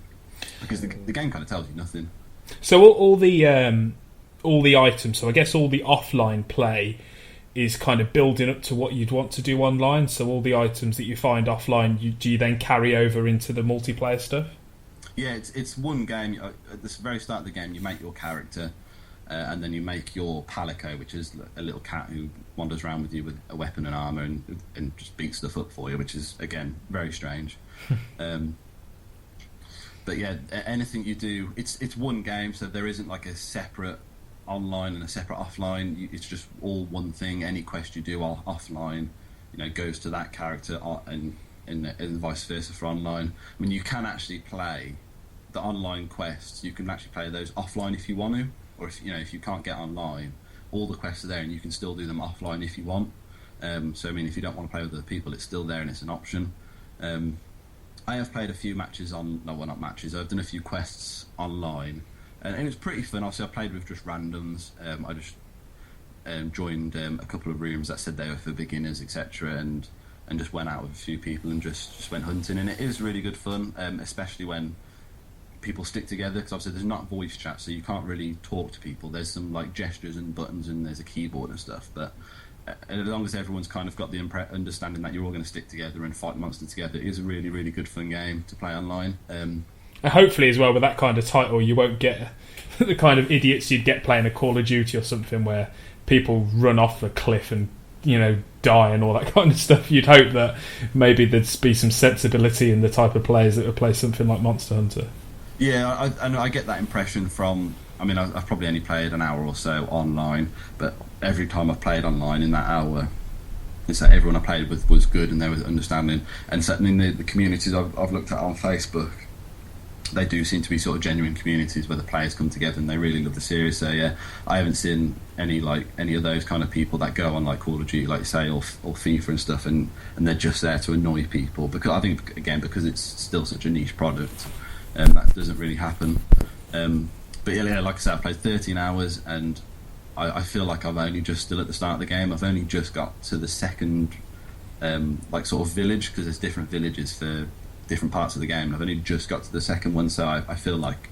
Because the game kind of tells you nothing. So all the items, so I guess all the offline play is kind of building up to what you'd want to do online. So all the items that you find offline, do you then carry over into the multiplayer stuff? Yeah, it's one game. At the very start of the game, you make your character, and then you make your palico, which is a little cat who wanders around with you with a weapon and armour and just beats stuff up for you, which is, again, very strange. But yeah, anything you do, it's one game, so there isn't like a separate online and a separate offline. It's just all one thing. Any quest you do offline, goes to that character, and vice versa for online. I mean, you can actually play the online quests. You can actually play those offline if you want to, or if you can't get online, all the quests are there, and you can still do them offline if you want. So I mean, if you don't want to play with other people, it's still there and it's an option. I have played a few matches not matches. I've done a few quests online, and it was pretty fun. Obviously, I played with just randoms. I just joined a couple of rooms that said they were for beginners, etc., and just went out with a few people and just went hunting. And it is really good fun, especially when people stick together, because obviously there's not voice chat, so you can't really talk to people. There's some like gestures and buttons, and there's a keyboard and stuff, but as long as everyone's kind of got the understanding that you're all going to stick together and fight monsters together, it is a really, really good fun game to play online. And hopefully as well, with that kind of title, you won't get the kind of idiots you'd get playing a Call of Duty or something where people run off the cliff and die and all that kind of stuff. You'd hope that maybe there'd be some sensibility in the type of players that would play something like Monster Hunter. Yeah, I get that impression from... I mean, I've probably only played an hour or so online, but every time I've played online in that hour, it's that everyone I played with was good and they were understanding. And certainly in the communities I've looked at on Facebook, they do seem to be sort of genuine communities where the players come together and they really love the series. So yeah, I haven't seen any of those kind of people that go on like Call of Duty, like say, or FIFA and stuff, and they're just there to annoy people. Because I think, again, because it's still such a niche product, that doesn't really happen. But yeah, like I said, I played 13 hours, and I feel like I'm only just still at the start of the game. I've only just got to the second, sort of village, because there's different villages for different parts of the game. I've only just got to the second one, so I feel like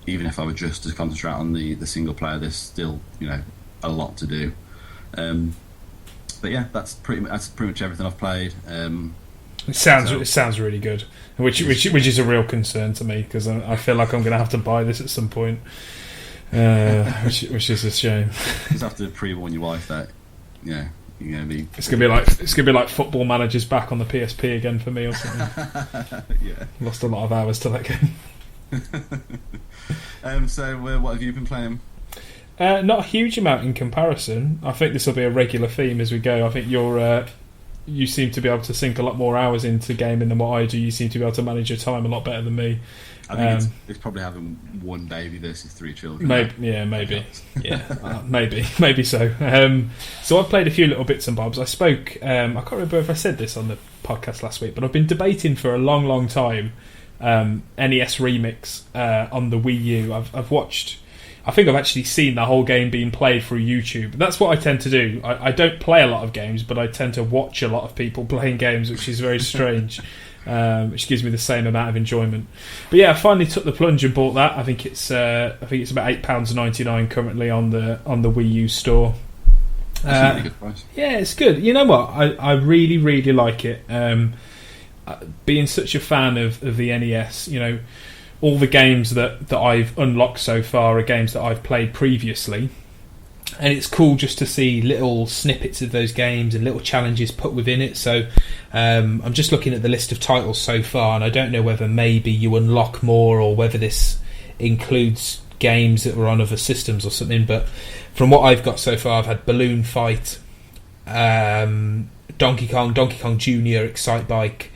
even if I were just to concentrate on the single player, there's still a lot to do. But yeah, that's pretty much everything I've played. It sounds really good, which is a real concern to me, because I feel like I'm going to have to buy this at some point, which is a shame. You just have to pre-warn your wife that you're going to be. It's going to be like Football Manager's back on the PSP again for me or something. Yeah, lost a lot of hours to that game. So what have you been playing? Not a huge amount in comparison. I think this will be a regular theme as we go. I think you seem to be able to sink a lot more hours into gaming than what I do. You seem to be able to manage your time a lot better than me. I think it's probably having one baby versus 3 children. Maybe so. So I've played a few little bits and bobs. I spoke. I can't remember if I said this on the podcast last week, but I've been debating for a long, long time NES Remix on the Wii U. I've watched. I think I've actually seen the whole game being played through YouTube. That's what I tend to do. I don't play a lot of games, but I tend to watch a lot of people playing games, which is very strange, which gives me the same amount of enjoyment. But yeah, I finally took the plunge and bought that. I think it's about £8.99 currently on the Wii U store. That's a really good price. Yeah, it's good. You know what? I really, really like it. Being such a fan of the NES, all the games that I've unlocked so far are games that I've played previously, and it's cool just to see little snippets of those games and little challenges put within it. So I'm just looking at the list of titles so far, and I don't know whether maybe you unlock more or whether this includes games that were on other systems or something, but from what I've got so far, I've had Balloon Fight, Donkey Kong Jr., Excite Bike,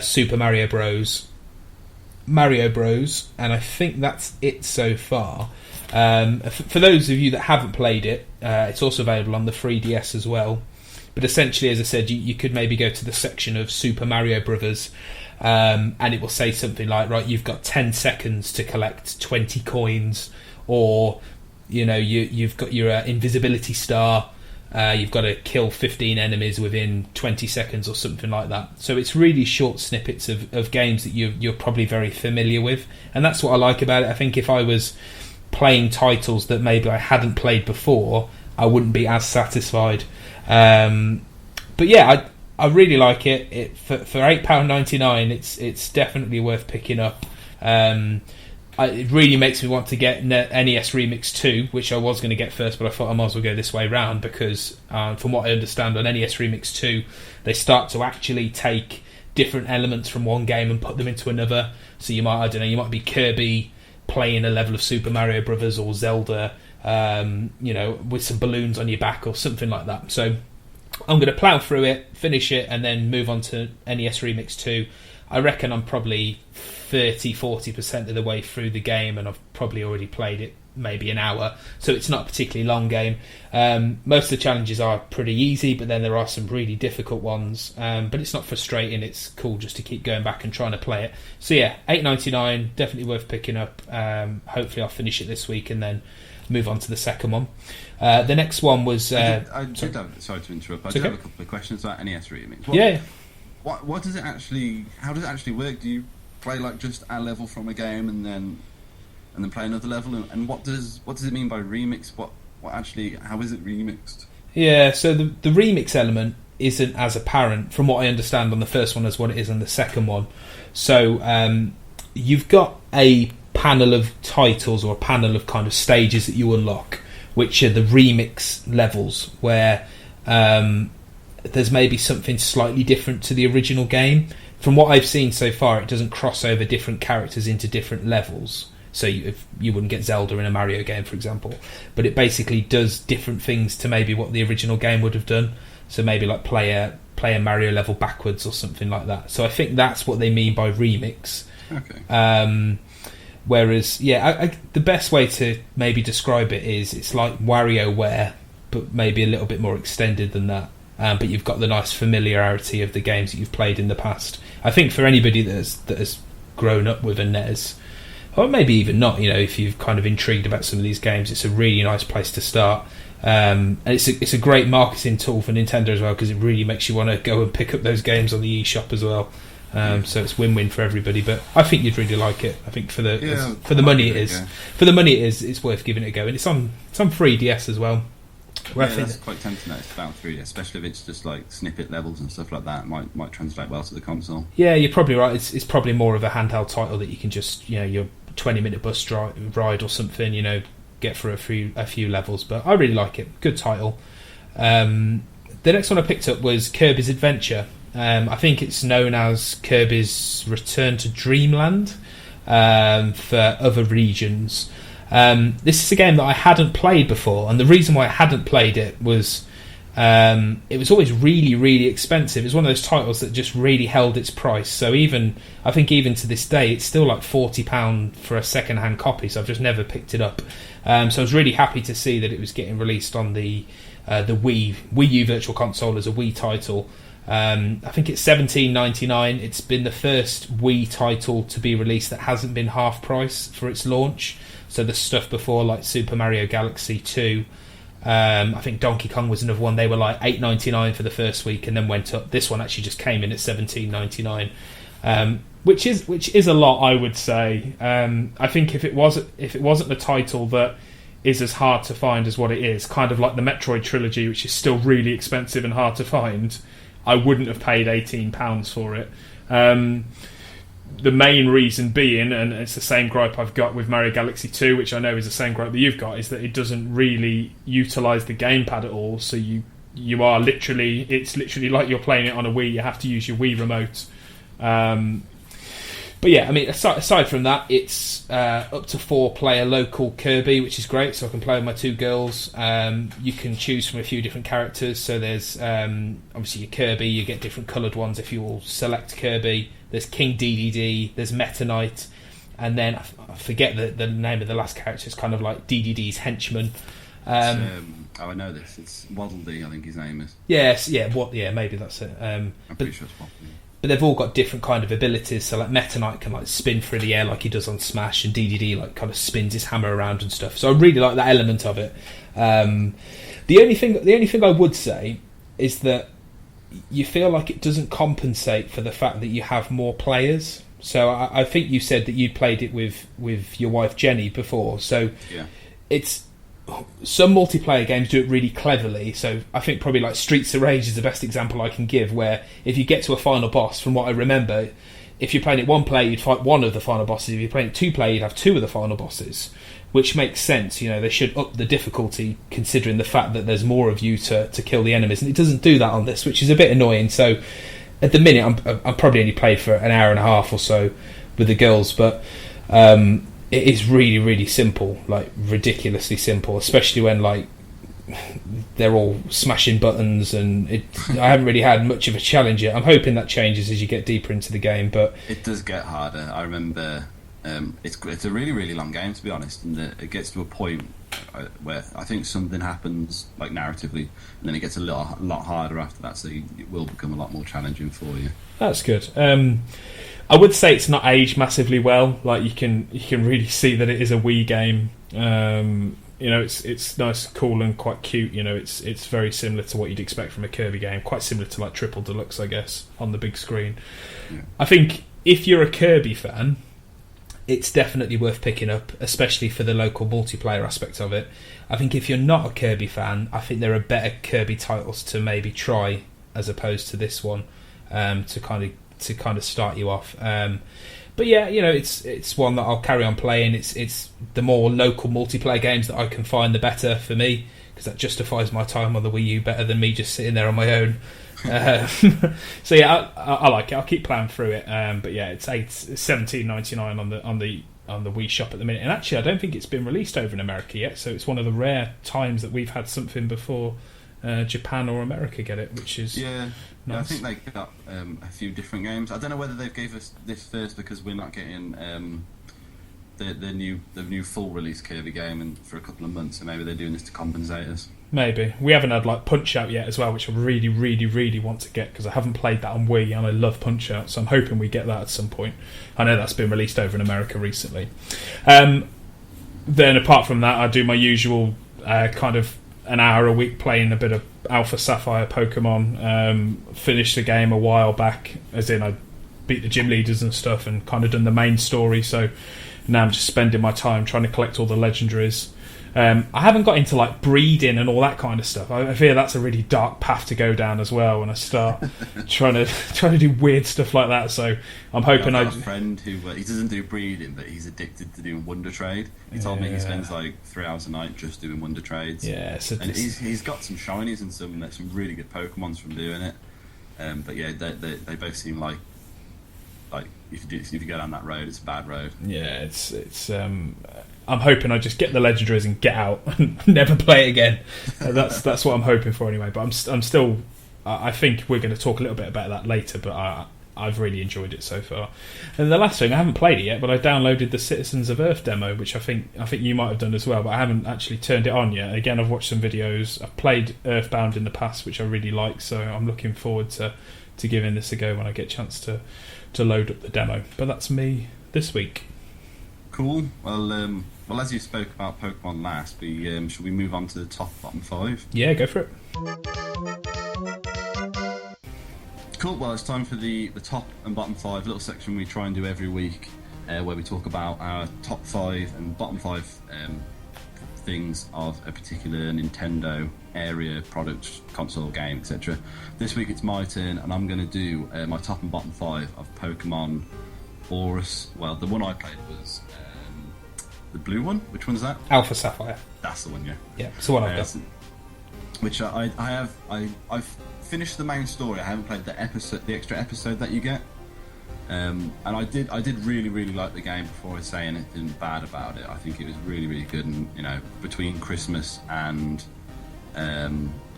Super Mario Bros, and I think that's it so far. For those of you that haven't played it, it's also available on the 3DS as well. But essentially, as I said, you could maybe go to the section of Super Mario Brothers, and it will say something like, right, you've got 10 seconds to collect 20 coins, or you've got your invisibility star. You've got to kill 15 enemies within 20 seconds or something like that. So it's really short snippets of games that you're probably very familiar with, and that's what I like about it. I think if I was playing titles that maybe I hadn't played before, I wouldn't be as satisfied. But yeah, I really like it. For £8.99, it's definitely worth picking up. It really makes me want to get NES Remix 2, which I was going to get first, but I thought I might as well go this way round because, from what I understand, on NES Remix 2, they start to actually take different elements from one game and put them into another. So you might be Kirby playing a level of Super Mario Brothers or Zelda, with some balloons on your back or something like that. So I'm going to plough through it, finish it, and then move on to NES Remix 2. I reckon I'm probably 30-40% of the way through the game, and I've probably already played it maybe an hour, so it's not a particularly long game. Most of the challenges are pretty easy, but then there are some really difficult ones, but it's not frustrating. It's cool just to keep going back and trying to play it. So yeah, $8.99, definitely worth picking up. Hopefully I'll finish it this week and then move on to the second one. The next one was... sorry to interrupt, I do have a couple of questions about NES Remix. Yeah. What does it actually? How does it actually work? Do you play like just a level from a game and then play another level? And what does it mean by remix? What actually? How is it remixed? Yeah, so the remix element isn't as apparent from what I understand on the first one as what it is on the second one. So you've got a panel of titles or a panel of kind of stages that you unlock, which are the remix levels where. There's maybe something slightly different to the original game. From what I've seen so far, it doesn't cross over different characters into different levels. So if you wouldn't get Zelda in a Mario game, for example. But it basically does different things to maybe what the original game would have done. So maybe like play a Mario level backwards or something like that. So I think that's what they mean by remix. Okay. Whereas, yeah, the best way to maybe describe it is it's like WarioWare, but maybe a little bit more extended than that. But you've got the nice familiarity of the games that you've played in the past. I think for anybody that has grown up with a NES, or maybe even not, if you've kind of intrigued about some of these games, it's a really nice place to start. And it's a great marketing tool for Nintendo as well, because it really makes you want to go and pick up those games on the eShop as well. So it's win-win for everybody. But I think you'd really like it. I think for the money it is. Yeah. For the money it is, it's worth giving it a go. And it's on 3DS as well. That's quite tempting. That it's about 3D, especially if it's just like snippet levels and stuff like that. Might translate well to the console. Yeah, you're probably right. It's probably more of a handheld title that you can just your 20-minute bus ride or something. Get for a few levels. But I really like it. Good title. The next one I picked up was Kirby's Adventure. I think it's known as Kirby's Return to Dreamland for other regions. This is a game that I hadn't played before, and the reason why I hadn't played it was it was always really, really expensive. It was one of those titles that just really held its price. So I think even to this day, it's still like £40 for a second-hand copy. So I've just never picked it up. So I was really happy to see that it was getting released on the Wii U Virtual Console as a Wii title. I think it's $17.99. It's been the first Wii title to be released that hasn't been half price for its launch. So the stuff before, like Super Mario Galaxy 2, I think Donkey Kong was another one. They were like $8.99 for the first week and then went up. This one actually just came in at $17.99, which is a lot, I would say. I think if it wasn't a title that is as hard to find as what it is, kind of like the Metroid trilogy, which is still really expensive and hard to find, I wouldn't have paid £18 for it. The main reason being, and it's the same gripe I've got with Mario Galaxy 2, which I know is the same gripe that you've got, is that it doesn't really utilise the gamepad at all. So you are literally like you're playing it on a Wii. You have to use your Wii remote. But yeah, I mean, aside from that, it's up to 4-player local Kirby, which is great. So I can play with my two girls. You can choose from a few different characters. So there's obviously your Kirby. You get different coloured ones if you will select Kirby. There's King DDD. There's Meta Knight, and then I forget the name of the last character. It's kind of like DDD's henchman. I know this. It's Waddle Dee, I think his name is. Yes, maybe that's it. I'm pretty sure it's Waddle Dee. but they've all got different kind of abilities. So like Meta Knight can like spin through the air like he does on Smash, and DDD like kind of spins his hammer around and stuff. So I really like that element of it. The only thing I would say is that you feel like it doesn't compensate for the fact that you have more players. So I think you said that you'd played it with your wife Jenny before. So yeah. It's some multiplayer games do it really cleverly. So I think probably like Streets of Rage is the best example I can give, where if you get to a final boss, from what I remember, if you're playing it one player, you'd fight one of the final bosses. If you're playing it two player, you'd have two of the final bosses, which makes sense. You know, they should up the difficulty considering the fact that there's more of you to kill the enemies, and it doesn't do that on this, which is a bit annoying. So at the minute, I'm probably only played for an hour and a half or so with the girls, but it is really, really simple, like ridiculously simple, especially when like they're all smashing buttons, and I haven't really had much of a challenge yet. I'm hoping that changes as you get deeper into the game, but it does get harder. I remember it's a really, really long game, to be honest, and it gets to a point where I think something happens like narratively, and then it gets a lot harder after that, so it will become a lot more challenging for you. That's good. I would say it's not aged massively well. Like you can really see that it is a Wii game. You know, it's nice, cool, and quite cute. You know, it's very similar to what you'd expect from a Kirby game. Quite similar to like Triple Deluxe, I guess, on the big screen. Yeah. I think if you're a Kirby fan, it's definitely worth picking up, especially for the local multiplayer aspect of it. I think if you're not a Kirby fan, I think there are better Kirby titles to maybe try as opposed to this one, to kind of start you off. But yeah, you know, it's one that I'll carry on playing. It's the more local multiplayer games that I can find, the better for me, because that justifies my time on the Wii U better than me just sitting there on my own. So yeah, I like it. I'll keep playing through it. But yeah, it's $17.99 on the Wii shop at the minute. And actually, I don't think it's been released over in America yet. So it's one of the rare times that we've had something before Japan or America get it, which is nice. Yeah, I think they got a few different games. I don't know whether they gave us this first because we're not getting the new full release Kirby game for a couple of months, so maybe they're doing this to compensate us. Maybe. We haven't had like Punch Out yet as well, which I really, really, really want to get because I haven't played that on Wii and I love Punch Out, so I'm hoping we get that at some point. I know that's been released over in America recently. Then apart from that, I do my usual kind of an hour a week playing a bit of Alpha Sapphire Pokemon. Finished the game a while back, as in I beat the gym leaders and stuff and kind of done the main story, so now I'm just spending my time trying to collect all the legendaries. I haven't got into like breeding and all that kind of stuff. I fear that's a really dark path to go down as well when I start trying to do weird stuff like that. So I'm hoping I've got a friend who he doesn't do breeding, but he's addicted to doing Wonder Trade. He told me he spends like 3 hours a night just doing Wonder Trades. Yeah, so and he's got some shinies and some really good Pokemons from doing it. But yeah, they both seem like if you go down that road, it's a bad road. Yeah, it's. I'm hoping I just get the legendaries and get out and never play it again. That's what I'm hoping for anyway. But I'm still. I think we're going to talk a little bit about that later. But I've really enjoyed it so far. And the last thing, I haven't played it yet, but I downloaded the Citizens of Earth demo, which I think you might have done as well. But I haven't actually turned it on yet. Again, I've watched some videos. I've played Earthbound in the past, which I really like. So I'm looking forward to giving this a go when I get a chance to load up the demo. But that's me this week. Cool. Well, as you spoke about Pokemon last, should we move on to the top bottom 5? Yeah, go for it. Cool. Well, it's time for the top and bottom 5 little section we try and do every week, where we talk about our top 5 and bottom 5 things of a particular Nintendo area, product, console, game, etc. This week it's my turn, and I'm going to do my top and bottom 5 of Pokemon ORAS. Well, the one I played was the blue one. Which one's that? Alpha Sapphire. That's the one, yeah. Yeah, it's the one I've got. Which I've finished the main story. I haven't played the extra episode that you get. And I did really, really like the game before I say anything bad about it. I think it was really, really good. And you know, between Christmas and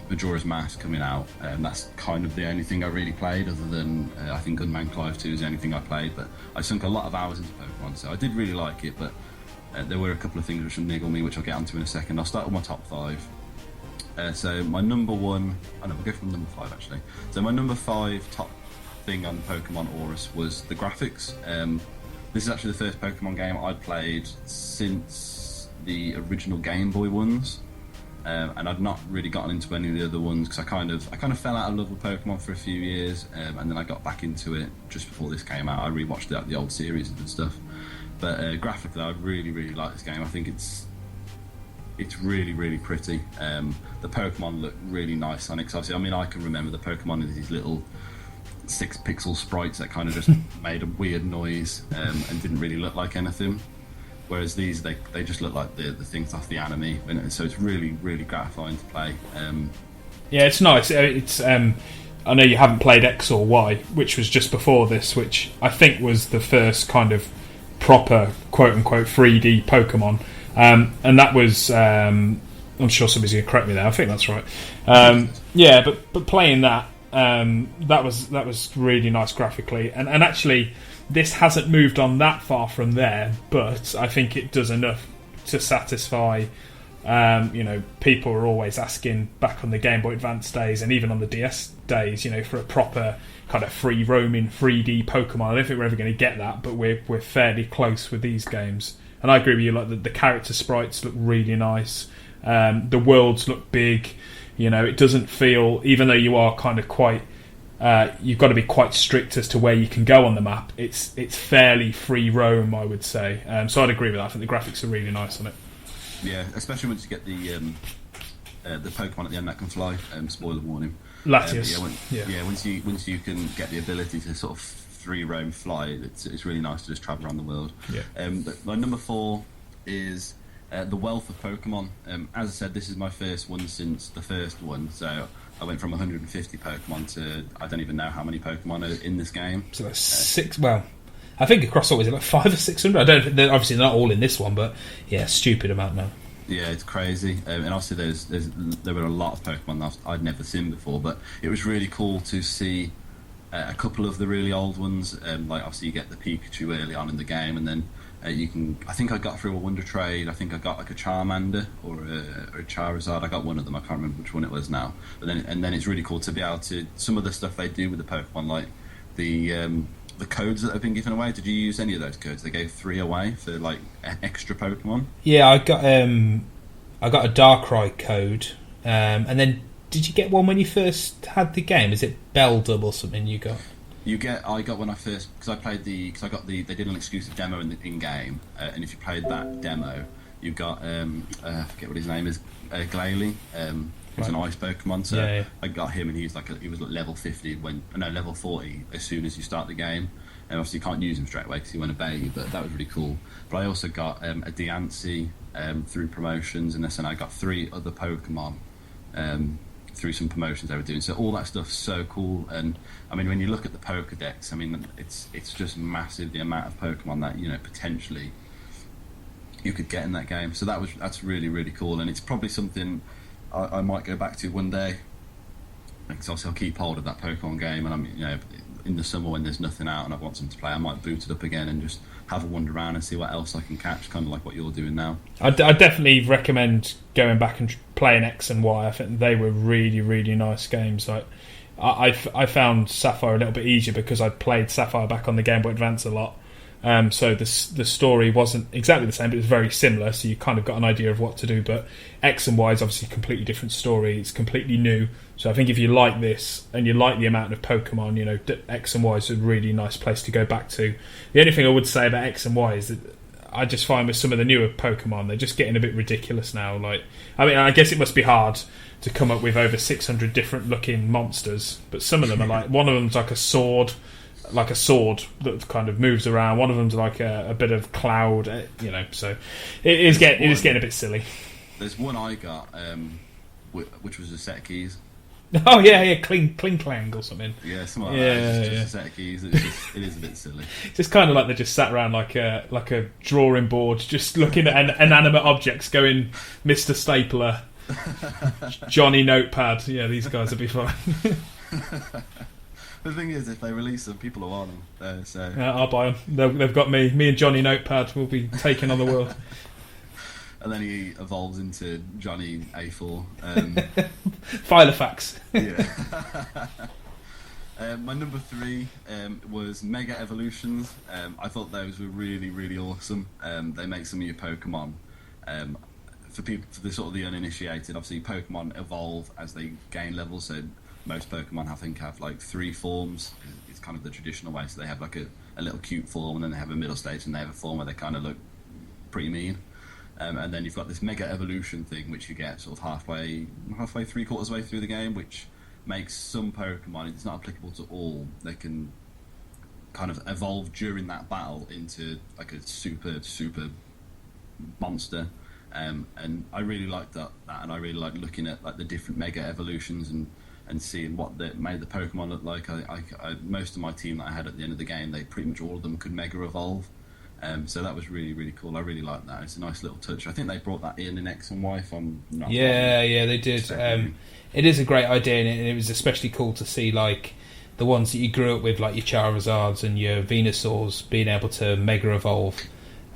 Majora's Mask coming out, that's kind of the only thing I really played, other than I think Gunman Clive 2 is the only thing I played. But I sunk a lot of hours into Pokemon, so I did really like it. But there were a couple of things which would niggle me, which I'll get onto in a second. I'll start with my top 5. So my number 1... we'll go from number 5 actually. So my number 5 top thing on Pokemon ORAS was the graphics. This is actually the first Pokemon game I'd played since the original Game Boy ones, and I'd not really gotten into any of the other ones because I kind of fell out of love with Pokemon for a few years, and then I got back into it just before this came out. I rewatched the old series and stuff, but graphically, I really like this game. I think it's really pretty. The Pokemon look really nice on it. 'Cause obviously, I mean, I can remember the Pokemon as these little 6-pixel sprites that kind of just made a weird noise and didn't really look like anything. Whereas these, they just look like the things off the anime, and so it's really gratifying to play. Yeah, it's nice. I know you haven't played X or Y, which was just before this, which I think was the first kind of proper quote-unquote 3D Pokemon. And that was, I'm sure somebody's going to correct me there, I think that's right. Yeah, but playing that, that was really nice graphically. And actually, this hasn't moved on that far from there, but I think it does enough to satisfy. People are always asking back on the Game Boy Advance days and even on the DS days, for a proper kind of free roaming 3D Pokemon. I don't think we're ever going to get that, but we're fairly close with these games. And I agree with you, like the character sprites look really nice. The worlds look big. It doesn't feel, even though you are kind of quite, you've got to be quite strict as to where you can go on the map. It's fairly free roam, I would say. So I'd agree with that. I think the graphics are really nice on it. Yeah, especially once you get the Pokemon at the end that can fly. Spoiler warning. Latias. Once you can get the ability to sort of free roam fly, it's really nice to just travel around the world. Yeah. But my number 4 is the wealth of Pokemon. As I said, this is my first one since the first one, so I went from 150 Pokemon to I don't even know how many Pokemon are in this game. So that's 6. Well, I think across all is it like 500 or 600. I don't. They're obviously not all in this one, but yeah, stupid amount now. Yeah, it's crazy. And obviously, there were a lot of Pokemon that I'd never seen before, but it was really cool to see a couple of the really old ones. Like obviously, you get the Pikachu early on in the game, and then you can. I think I got through a Wonder Trade. I think I got like a Charmander or a Charizard. I got one of them. I can't remember which one it was now. But then it's really cool to be able to some of the stuff they do with the Pokemon, like the codes that have been given away. Did you use any of those codes? They gave 3 away for like extra Pokemon. Yeah, I got a Darkrai code, and then did you get one when you first had the game? Is it Beldub or something you got? I got when I first because I played they did an exclusive demo in game, and if you played that demo, you got I forget what his name is, Glalie. Who's an ice Pokemon, so yeah. I got him, and he was like level 50 level 40 as soon as you start the game, and obviously you can't use him straight away because he won't obey you. But that was really cool. But I also got a Diancie through promotions, and I got 3 other Pokemon through some promotions they were doing. So all that stuff's so cool. And I mean, when you look at the Pokedex, I mean, it's just massive the amount of Pokemon that potentially you could get in that game. So that's really cool, and it's probably something I might go back to one day, because obviously I'll keep hold of that Pokemon game, and I'm in the summer when there's nothing out and I want something to play, I might boot it up again and just have a wander around and see what else I can catch, kind of like what you're doing now. I definitely recommend going back and playing X and Y. I think they were really nice games. Like I found Sapphire a little bit easier because I'd played Sapphire back on the Game Boy Advance a lot. So the story wasn't exactly the same, but it was very similar, so you kind of got an idea of what to do. But X and Y is obviously a completely different story. It's completely new. So I think if you like this and you like the amount of Pokemon, X and Y is a really nice place to go back to. The only thing I would say about X and Y is that I just find with some of the newer Pokemon, they're just getting a bit ridiculous now. I guess it must be hard to come up with over 600 different looking monsters, but some of them are like, one of them's like a sword that kind of moves around. One of them's like a bit of cloud, so it is getting a bit silly. There's one I got, which was a set of keys. Oh yeah, Cling Clang or something. Yeah, something like that. It's just a set of keys. It is a bit silly. It's kind of like they just sat around like a drawing board, just looking at inanimate objects, going, Mr. Stapler, Johnny Notepad. Yeah, these guys will be fine. The thing is, if they release them, people will want them. So I'll buy them. They've got me. Me and Johnny Notepad will be taking on the world. And then he evolves into Johnny A4. Filofax. Yeah. My number 3 was Mega Evolutions. I thought those were really, really awesome. They make some of your Pokemon, for people, for the sort of the uninitiated, obviously Pokemon evolve as they gain levels. So most Pokemon, I think, have like 3 forms. It's kind of the traditional way. So they have like a little cute form, and then they have a middle stage, and they have a form where they kind of look pretty mean. And then you've got this Mega Evolution thing, which you get sort of halfway, 3/4 way through the game, which makes some Pokemon, it's not applicable to all, they can kind of evolve during that battle into like a super monster. And I really liked that, and I really liked looking at like the different Mega Evolutions and seeing what made the Pokemon look like. I most of my team that I had at the end of the game, they pretty much all of them could Mega Evolve. So that was really, really cool. I really like that. It's a nice little touch. I think they brought that in X and Y, if I'm not wrong. Yeah, they did. It is a great idea, and it was especially cool to see like the ones that you grew up with, like your Charizards and your Venusaurs, being able to Mega Evolve,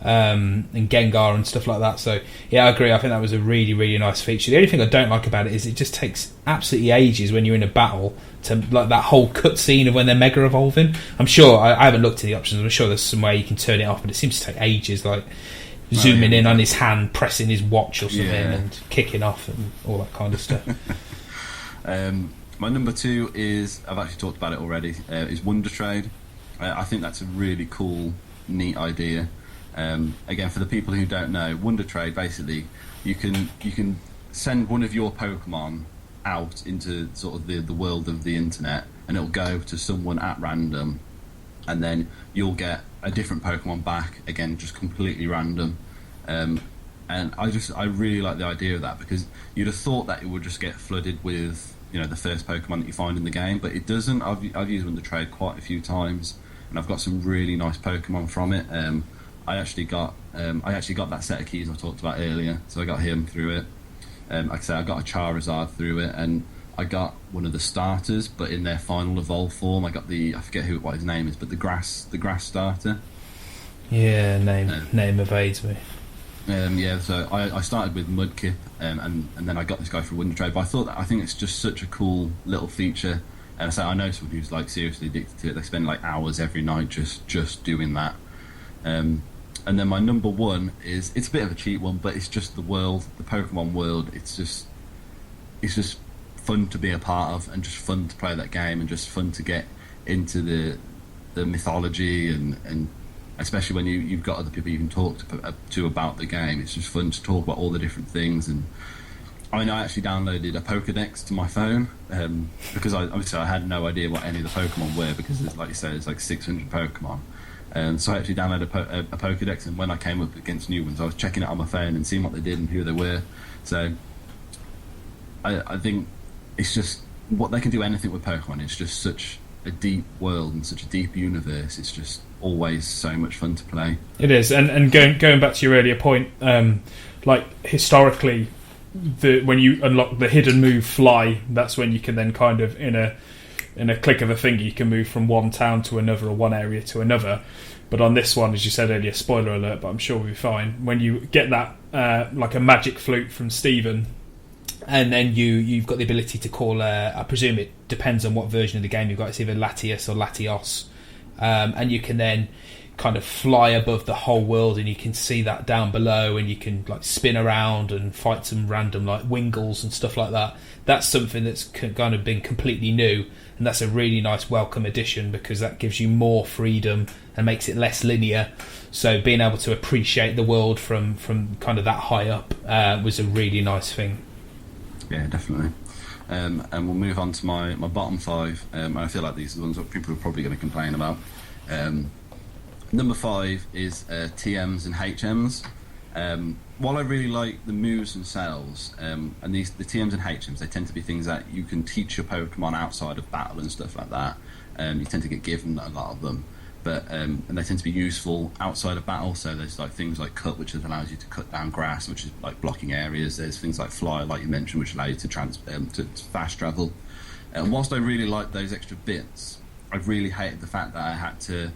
and Gengar and stuff like that. So yeah, I agree. I think that was a really, really nice feature. The only thing I don't like about it is it just takes absolutely ages when you're in a battle to like that whole cutscene of when they're Mega Evolving. I'm sure I haven't looked at the options. I'm sure there's some way you can turn it off, but it seems to take ages. Like zooming in on his hand, pressing his watch or something, and kicking off and all that kind of stuff. My number 2 is, I've actually talked about it already, is Wonder Trade. I think that's a really cool, neat idea. Again, for the people who don't know, Wonder Trade, basically, you can send one of your Pokemon out into sort of the world of the internet, and it'll go to someone at random, and then you'll get a different Pokemon back, again, just completely random. And I really like the idea of that, because you'd have thought that it would just get flooded with, you know, the first Pokemon that you find in the game, but it doesn't. I've used Wonder Trade quite a few times, and I've got some really nice Pokemon from it. I actually got that set of keys I talked about earlier, so I got him through it. Like I say, I got a Charizard through it, and I got one of the starters, but in their final evolve form. I got I forget what his name is, but the grass starter. Yeah, name evades me. So I started with Mudkip, and then I got this guy for Wonder Trade. But I think it's just such a cool little feature. And I know someone who's like seriously addicted to it. They spend like hours every night just doing that. And then my number 1 is, it's a bit of a cheat one, but it's just the Pokemon world. It's just fun to be a part of, and just fun to play that game, and just fun to get into the mythology, and especially when you've got other people you can talk to about the game. It's just fun to talk about all the different things. And I mean, I actually downloaded a Pokedex to my phone, because obviously I had no idea what any of the Pokemon were, because there's, like you said, there's like 600 Pokemon. So I actually downloaded a Pokedex, and when I came up against new ones, I was checking it on my phone and seeing what they did and who they were. So I think it's just, what they can do anything with Pokemon. It's just such a deep world and such a deep universe. It's just always so much fun to play. It is, and going back to your earlier point, like historically, when you unlock the hidden move Fly, that's when you can then kind of in a click of a finger you can move from one town to another, or one area to another. But on this one, as you said earlier, spoiler alert, but I'm sure we'll be fine, when you get that like a magic flute from Steven, and then you've got the ability to call, I presume it depends on what version of the game you've got, it's either Latios or Latios, and you can then kind of fly above the whole world, and you can see that down below, and you can like spin around and fight some random like Wingles and stuff like that. That's something that's kind of been completely new, and that's a really nice welcome addition, because that gives you more freedom and makes it less linear. So being able to appreciate the world from kind of that high up was a really nice thing. Yeah, definitely. And we'll move on to my bottom 5. I feel like these are the ones that people are probably going to complain about. Number 5 is TMs and HMs. While I really like the moves themselves, and the TMs and HMs, they tend to be things that you can teach your Pokemon outside of battle and stuff like that. You tend to get given a lot of them, but and they tend to be useful outside of battle. So there's like things like Cut, which allows you to cut down grass, which is like blocking areas. There's things like Fly, like you mentioned, which allow you to fast travel. And whilst I really like those extra bits, I really hated the fact that I had to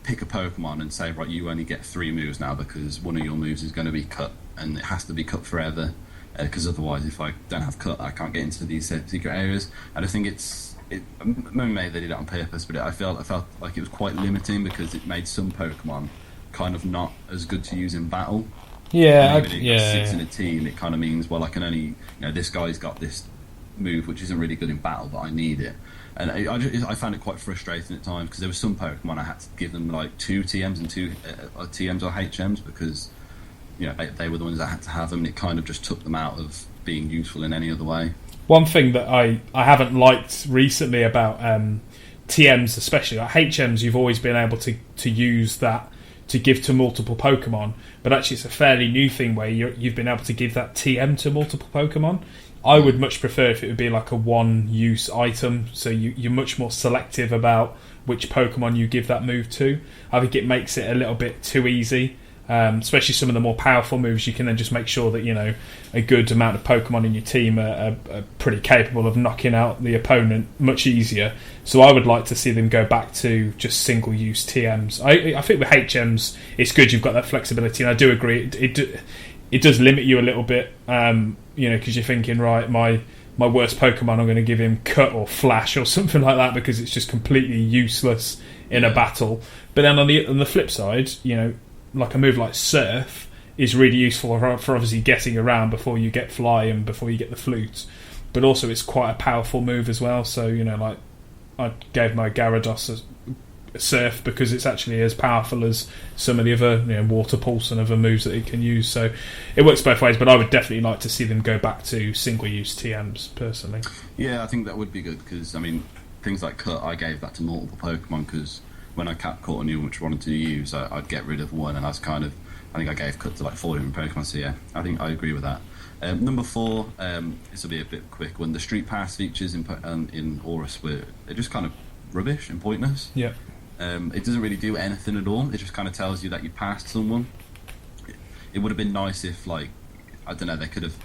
pick a Pokemon and say, right, you only get 3 moves now, because one of your moves is going to be Cut, and it has to be Cut forever, because otherwise if I don't have Cut I can't get into these secret areas. I just think it's maybe they did it on purpose, but I felt like it was quite limiting because it made some Pokemon kind of not as good to use in battle. Yeah, Even if it sits in a team, it kind of means, well, I can only, this guy's got this move which isn't really good in battle, but I need it. And I found it quite frustrating at times because there were some Pokemon I had to give them like 2 TMs and 2 TMs or HMs because they were the ones that had to have them, and it kind of just took them out of being useful in any other way. One thing that I haven't liked recently about TMs, especially like HMs, you've always been able to use that to give to multiple Pokemon, but actually it's a fairly new thing where you've been able to give that TM to multiple Pokemon. I would much prefer if it would be like a one-use item, so you're much more selective about which Pokemon you give that move to. I think it makes it a little bit too easy, especially some of the more powerful moves. You can then just make sure that a good amount of Pokemon in your team are pretty capable of knocking out the opponent much easier. So I would like to see them go back to just single-use TMs. I think with HMs, it's good you've got that flexibility, and I do agree it does limit you a little bit. Because you're thinking, right, my worst Pokemon, I'm going to give him Cut or Flash or something like that because it's just completely useless in a battle. But then on the flip side, like a move like Surf is really useful for obviously getting around before you get Fly and before you get the Flute. But also it's quite a powerful move as well. So, like I gave my Gyarados a Surf because it's actually as powerful as some of the other Water Pulse and other moves that it can use, so it works both ways. But I would definitely like to see them go back to single-use TMs personally. Yeah, I think that would be good because things like Cut, I gave that to multiple Pokemon because when I caught a new one which I wanted to use, I'd get rid of one, and I think I gave Cut to like 4 different Pokemon. So yeah, I think I agree with that. Number 4, this will be a bit quick one. The Street Pass features in ORAS they're just kind of rubbish and pointless. Yeah. It doesn't really do anything at all. It just kind of tells you that you passed someone. It would have been nice if, like, I don't know, they could have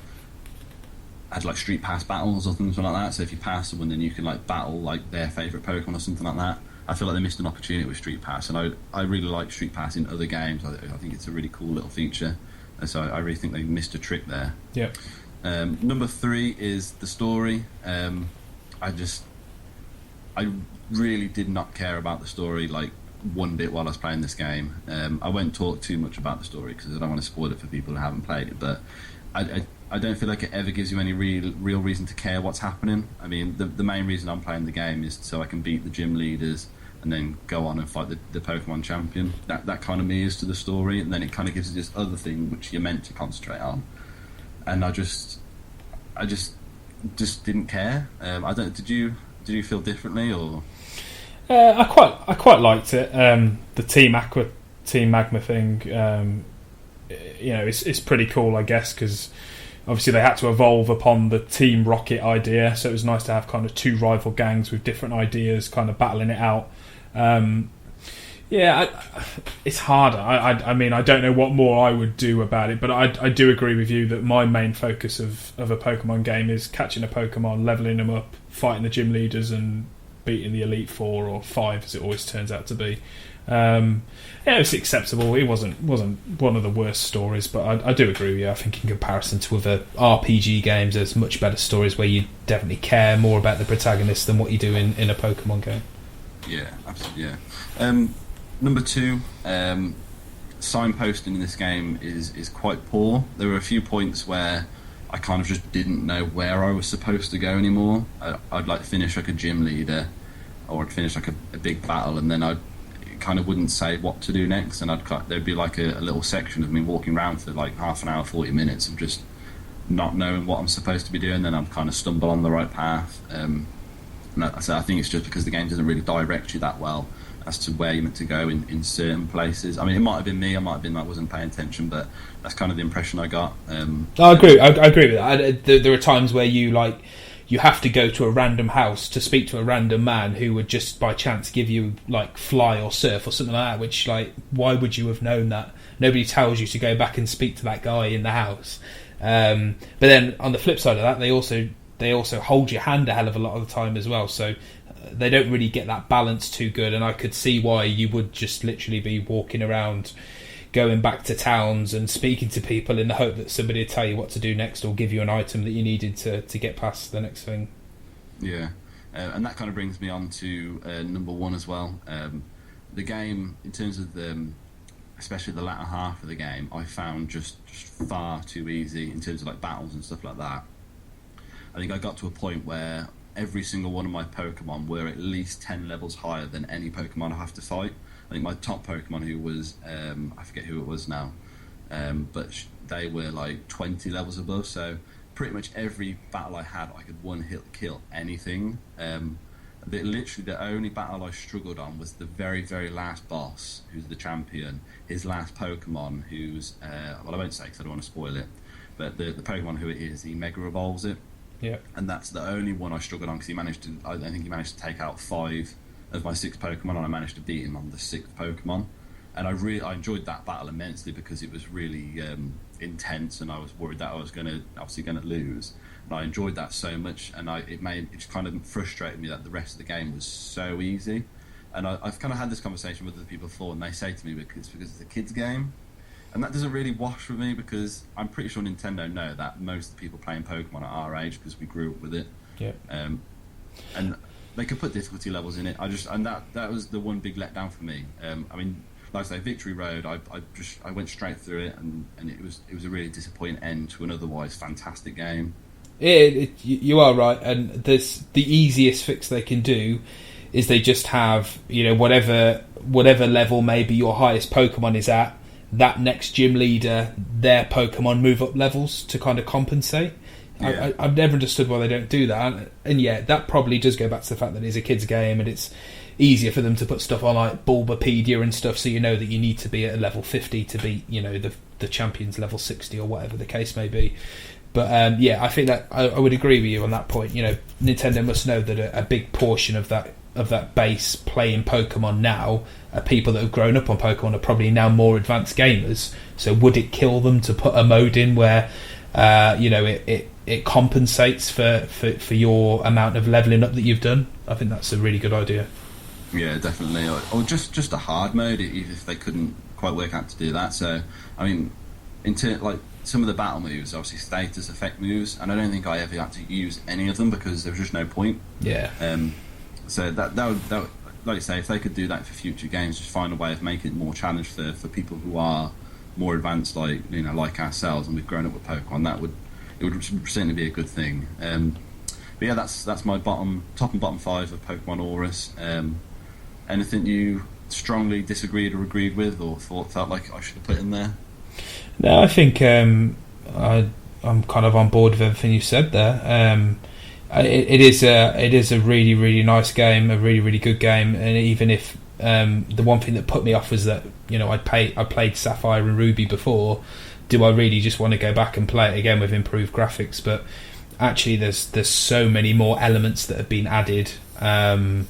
had like Street Pass battles or something like that. So if you pass someone, then you can like battle like their favourite Pokemon or something like that. I feel like they missed an opportunity with Street Pass, and I really like Street Pass in other games. I think it's a really cool little feature, and so I really think they missed a trick there. Yeah. Number 3 is the story. I really did not care about the story like one bit while I was playing this game. I won't talk too much about the story because I don't want to spoil it for people who haven't played it, but I don't feel like it ever gives you any real reason to care what's happening. I mean, the main reason I'm playing the game is so I can beat the gym leaders and then go on and fight the Pokemon champion. That kind of me is to the story, and then it kind of gives you this other thing which you're meant to concentrate on. And I just didn't care. I don't. Did you feel differently or? I quite liked it. The Team Magma thing, it's pretty cool, I guess, because obviously they had to evolve upon the Team Rocket idea, so it was nice to have kind of 2 rival gangs with different ideas kind of battling it out. It's harder. I don't know what more I would do about it, but I do agree with you that my main focus of a Pokemon game is catching a Pokemon, leveling them up, fighting the gym leaders, and beating the Elite 4 or 5, as it always turns out to be. It's acceptable. It wasn't one of the worst stories, but I do agree with you. I think in comparison to other RPG games, there's much better stories where you definitely care more about the protagonist than what you do in a Pokemon game. Yeah, absolutely. Yeah. Number 2, signposting in this game is quite poor. There were a few points where I kind of just didn't know where I was supposed to go anymore. I'd like finish like a gym leader, or I'd finish like a big battle, and then it kind of wouldn't say what to do next, and there'd be like a little section of me walking around for like half an hour, 40 minutes of just not knowing what I'm supposed to be doing. Then I'd kind of stumble on the right path. So I think it's just because the game doesn't really direct you that well as to where you're meant to go in certain places. I mean, it might have been me, I might have been I wasn't paying attention, but that's kind of the impression I got. I agree with that. There are times where you have to go to a random house to speak to a random man who would just by chance give you like Fly or Surf or something like that, which, like, why would you have known that? Nobody tells you to go back and speak to that guy in the house. But then on the flip side of that, they also hold your hand a hell of a lot of the time as well, so they don't really get that balance too good, and I could see why you would just literally be walking around going back to towns and speaking to people in the hope that somebody would tell you what to do next or give you an item that you needed to get past the next thing. Yeah. And that kind of brings me on to number one as well. The game, in terms of especially the latter half of the game, I found just far too easy in terms of like battles and stuff like that. I think I got to a point where every single one of my Pokemon were at least 10 levels higher than any Pokemon I have to fight. I think my top Pokemon, who was, I forget who it was now, but they were like 20 levels above, so pretty much every battle I had, I could one-hit kill anything. Literally the only battle I struggled on was the very, very last boss, who's the champion, his last Pokemon, who's, well, I won't say because I don't want to spoil it, but the Pokemon who it is, he Mega Evolves it. Yeah. And that's the only one I struggled on because I think he managed to take out 5 of my 6 Pokemon, and I managed to beat him on the 6th Pokemon. And I enjoyed that battle immensely because it was really intense, and I was worried that I was obviously gonna lose. And I enjoyed that so much, and it kind of frustrated me that the rest of the game was so easy. And I've kind of had this conversation with other people before, and they say to me because it's a kids game, and that doesn't really wash with me because I'm pretty sure Nintendo know that most of the people playing Pokemon are our age because we grew up with it. Yeah. And they could put difficulty levels in it. That was the one big letdown for me. I mean, like I say, Victory Road, I went straight through it, and it was a really disappointing end to an otherwise fantastic game. You are right, and the easiest fix they can do is they just have, whatever level maybe your highest Pokemon is at, that next gym leader, their Pokemon move up levels to kind of compensate. Yeah. I've never understood why they don't do that, and yeah, that probably does go back to the fact that it's a kids game, and it's easier for them to put stuff on like Bulbapedia and stuff, so you know that you need to be at a level 50 to beat the champion's level 60 or whatever the case may be. But yeah, I think that I would agree with you on that point. Nintendo must know that a big portion of that base playing Pokemon now are people that have grown up on Pokemon, are probably now more advanced gamers. So would it kill them to put a mode in where it compensates for your amount of leveling up that you've done? I think that's a really good idea. Yeah, definitely. Or just a hard mode, even if they couldn't quite work out to do that. So, I mean, some of the battle moves, obviously status effect moves, and I don't think I ever had to use any of them because there was just no point. Yeah. So that would, like you say, if they could do that for future games, just find a way of making it more challenge for people who are more advanced, like ourselves, and we've grown up with Pokemon. It would certainly be a good thing. But yeah, that's my top and bottom 5 of Pokemon ORAS. Anything you strongly disagreed or agreed with, or felt like I should have put in there? No, I think I'm kind of on board with everything you said there. It is a really, really nice game, a really, really good game, and even if the one thing that put me off was that I played Sapphire and Ruby before. Do I really just want to go back and play it again with improved graphics? But actually, there's so many more elements that have been added. The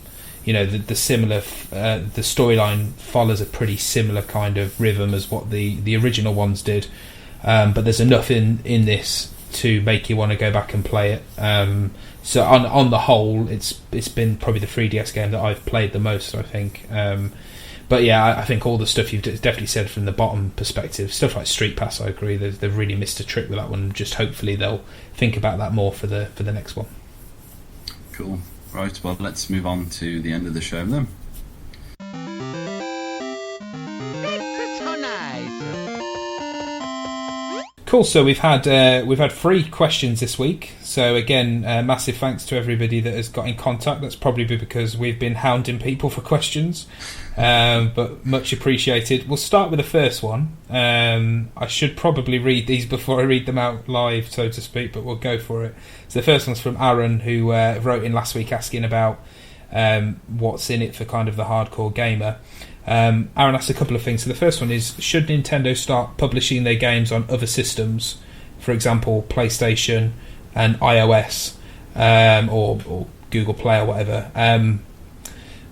storyline follows a pretty similar kind of rhythm as what the original ones did, but there's enough in this to make you want to go back and play it. So on the whole, it's been probably the 3DS game that I've played the most, I think. But yeah, I think all the stuff you've definitely said from the bottom perspective, stuff like Street Pass, I agree. They've really missed a trick with that one. Just hopefully they'll think about that more for the next one. Cool. Right, well, let's move on to the end of the show then. Cool. So we've had 3 questions this week. So again, massive thanks to everybody that has got in contact. That's probably because we've been hounding people for questions, but much appreciated. We'll start with the first one. I should probably read these before I read them out live, so to speak, but we'll go for it. So the first one's from Aaron, who wrote in last week asking about what's in it for kind of the hardcore gamer. Aaron asked a couple of things. So the first one is, should Nintendo start publishing their games on other systems, for example PlayStation and iOS, or Google Play or whatever?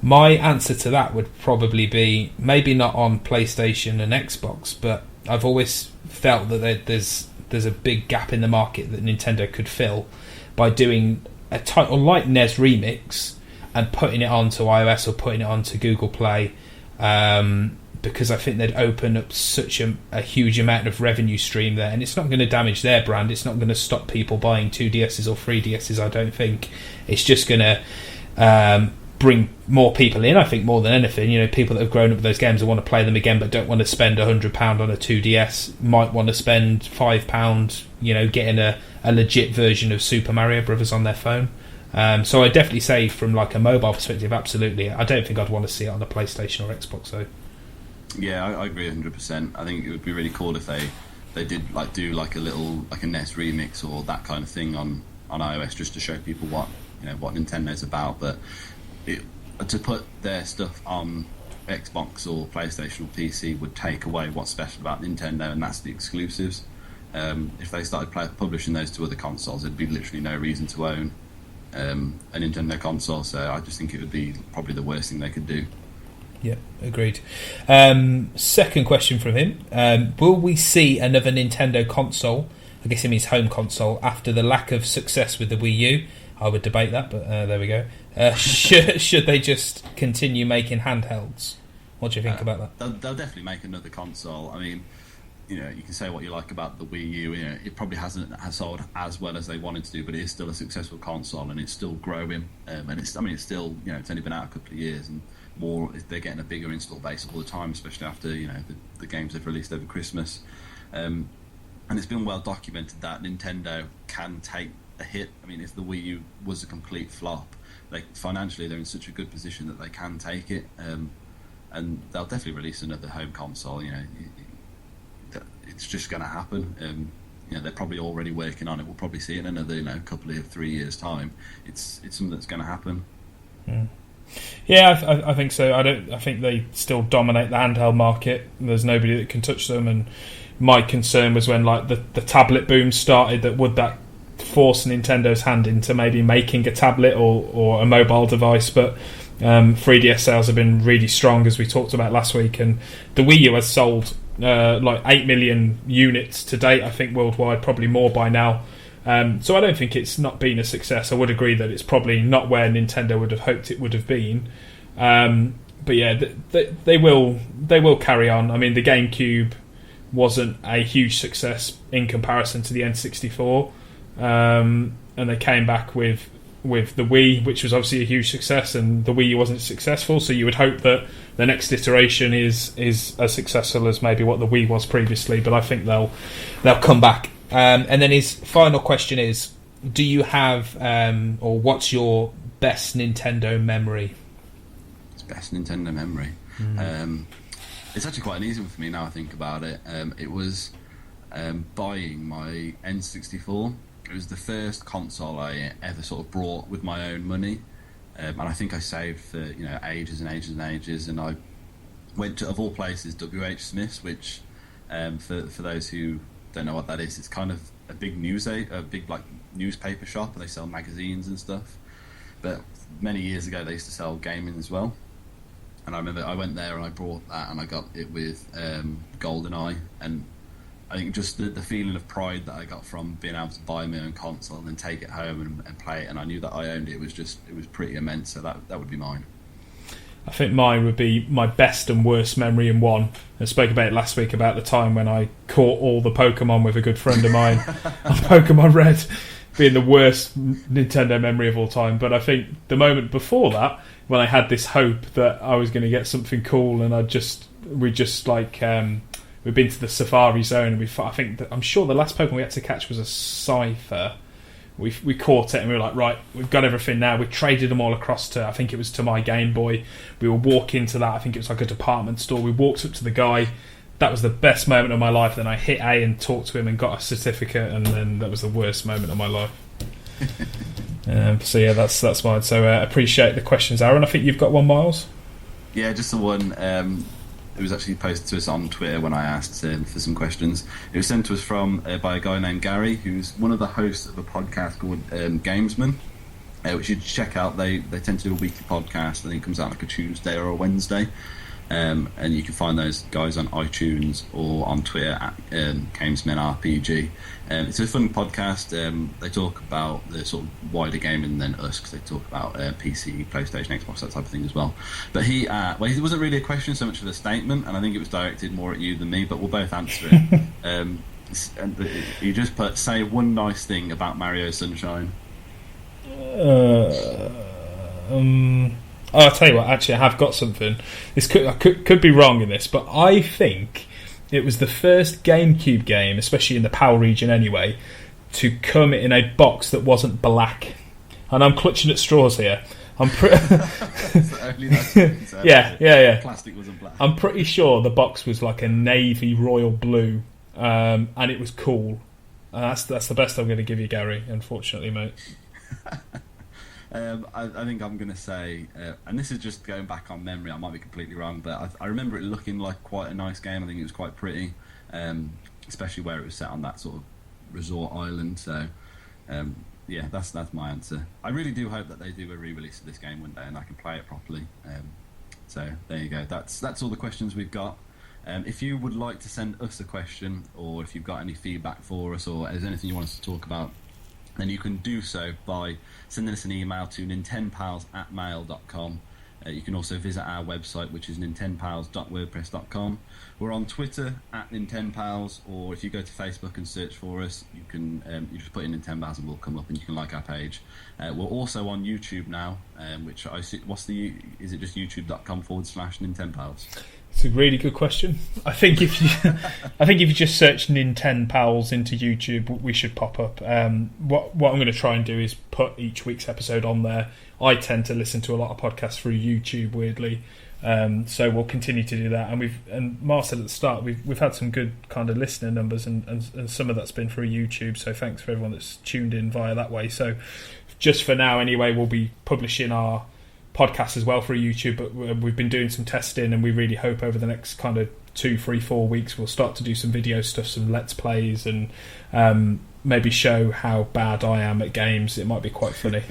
My answer to that would probably be maybe not on PlayStation and Xbox, but I've always felt that there's a big gap in the market that Nintendo could fill by doing a title like NES Remix and putting it onto iOS or putting it onto Google Play, because I think they'd open up such a huge amount of revenue stream there, and it's not going to damage their brand. It's not going to stop people buying 2DSs or 3DSs, I don't think. It's just going to bring more people in. I think more than anything, people that have grown up with those games and want to play them again, but don't want to spend £100 on a 2DS, might want to spend £5, getting a legit version of Super Mario Brothers on their phone. So I definitely say, from like a mobile perspective, absolutely. I don't think I'd want to see it on a PlayStation or Xbox though. Yeah, I agree 100%. I think it would be really cool if they did do like a little like a NES remix or that kind of thing on iOS, just to show people what Nintendo's about. But to put their stuff on Xbox or PlayStation or PC would take away what's special about Nintendo, and that's the exclusives. If they started publishing those to other consoles, there'd be literally no reason to own a Nintendo console. So I just think it would be probably the worst thing they could do. Yeah, agreed. Second question from him. Will we see another Nintendo console, I guess it means home console, after the lack of success with the Wii U? I would debate that, but there we go. Should they just continue making handhelds? What do you think about that? They'll definitely make another console. I mean, you can say what you like about the Wii U. It probably hasn't sold as well as they wanted to do, but it is still a successful console, and it's still growing. And it's still, it's only been out a couple of years, and more, they're getting a bigger install base all the time, especially after the games they've released over Christmas. And it's been well documented that Nintendo can take a hit. I mean, if the Wii U was a complete flop, financially they're in such a good position that they can take it, and they'll definitely release another home console. It's just going to happen. They're probably already working on it. We'll probably see it in another couple of 3 years time. It's something that's going to happen. Yeah, I think so. I think they still dominate the handheld market. There's nobody that can touch them. And my concern was when the tablet boom started, would that force Nintendo's hand into maybe making a tablet or a mobile device. But 3DS sales have been really strong, as we talked about last week, and the Wii U has sold 8 million units to date, I think, worldwide, probably more by now. So I don't think it's not been a success. I would agree that it's probably not where Nintendo would have hoped it would have been. But yeah, they will carry on. I mean, the GameCube wasn't a huge success in comparison to the N64, and they came back with the Wii, which was obviously a huge success, and the Wii U wasn't successful. So you would hope that the next iteration is as successful as maybe what the Wii was previously. But I think they'll come back. And then his final question is: do you have, or what's your best Nintendo memory? Best Nintendo memory. It's actually quite an easy one for me now I think about it. It was buying my N64. It was the first console I ever sort of bought with my own money, and I think I saved for ages and ages and ages. And I went to, of all places, WH Smith's, which for those who don't know what that is, it's kind of a big newspaper shop, and they sell magazines and stuff. But many years ago, they used to sell gaming as well. And I remember I went there and I bought that, and I got it with GoldenEye, and I think just the feeling of pride that I got from being able to buy my own console and then take it home and play it, and I knew that I owned it, it was pretty immense. So that would be mine. I think mine would be my best and worst memory in one. I spoke about it last week, about the time when I caught all the Pokemon with a good friend of mine on Pokemon Red, being the worst Nintendo memory of all time. But I think the moment before that, when I had this hope that I was going to get something cool, and we've been to the Safari Zone, and I'm sure the last Pokemon we had to catch was a Cypher. We caught it, and we were like, right, we've got everything now. We traded them all across to, I think it was to my Game Boy. We will walk into that, I think it was like a department store. We walked up to the guy. That was the best moment of my life. Then I hit A and talked to him and got a certificate, and then that was the worst moment of my life. So yeah, that's mine. So appreciate the questions, Aaron. I think you've got one, Miles. Yeah, just the one. It was actually posted to us on Twitter when I asked for some questions. It was sent to us by a guy named Gary, who's one of the hosts of a podcast called Gamesman, which you should check out. They tend to do a weekly podcast. I think it comes out like a Tuesday or a Wednesday. And you can find those guys on iTunes or on Twitter at GamesmenRPG. It's a fun podcast. They talk about the sort of wider gaming than us, because they talk about PC, PlayStation, Xbox, that type of thing as well. But he wasn't really a question so much of a statement, and I think it was directed more at you than me, but we'll both answer it. And you just say one nice thing about Mario Sunshine. I'll tell you what. Actually, I have got something. I could be wrong in this, but I think it was the first GameCube game, especially in the PAL region anyway, to come in a box that wasn't black. And I'm clutching at straws here. I'm yeah. Plastic wasn't black. I'm pretty sure the box was like a navy royal blue, and it was cool. And that's the best I'm going to give you, Gary. Unfortunately, mate. I think I'm going to say, and this is just going back on memory, I might be completely wrong, but I remember it looking like quite a nice game. I think it was quite pretty, especially where it was set on that sort of resort island. So, yeah, that's my answer. I really do hope that they do a re-release of this game one day and I can play it properly. So there you go. That's all the questions we've got. If you would like to send us a question, or if you've got any feedback for us, or there's anything you want us to talk about, then you can do so by sending us an email to nintendpals@mail.com. You can also visit our website, which is nintendpals.wordpress.com. We're on Twitter @Nintendpals, or if you go to Facebook and search for us, you can you just put in Nintendpals and we'll come up, and you can like our page. We're also on YouTube now, which I see. Is it just youtube.com/Nintendpals? It's a really good question. I think if you just search Nintendpals into YouTube, we should pop up. What I'm going to try and do is put each week's episode on there. I tend to listen to a lot of podcasts through YouTube, weirdly, so we'll continue to do that. And Mark said at the start, we've had some good kind of listener numbers, and some of that's been through YouTube. So thanks for everyone that's tuned in via that way. So just for now, anyway, we'll be publishing our podcast as well through YouTube, but we've been doing some testing, and we really hope over the next kind of 2, 3, 4 weeks we'll start to do some video stuff, some let's plays, and maybe show how bad I am at games. It might be quite funny.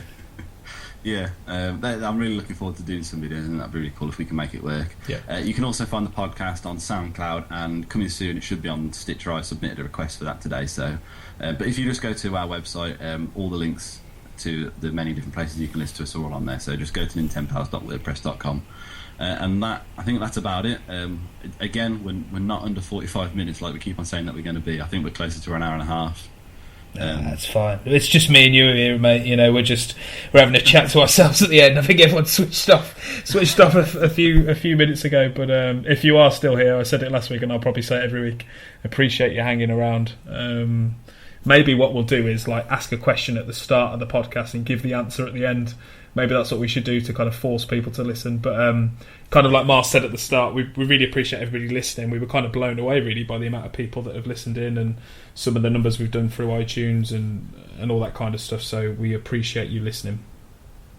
Yeah, I'm really looking forward to doing some videos, and that'd be really cool if we can make it work. Yeah. You can also find the podcast on SoundCloud, and coming soon it should be on Stitcher. I submitted a request for that today, so but if you just go to our website, all the links to the many different places you can listen to us are all on there, so just go to nintendpals.wordpress.com, and I think that's about it. Again, we're not under 45 minutes like we keep on saying that we're going to be. I think we're closer to an hour and a half. That's fine. It's just me and you here, mate. You know, we're having a chat to ourselves at the end. I think everyone switched off a few minutes ago. But if you are still here, I said it last week, and I'll probably say it every week. Appreciate you hanging around. Maybe what we'll do is like ask a question at the start of the podcast and give the answer at the end. Maybe that's what we should do to kind of force people to listen. But kind of like Mark said at the start, we really appreciate everybody listening. We were kind of blown away really by the amount of people that have listened in, and some of the numbers we've done through iTunes and all that kind of stuff. So we appreciate you listening.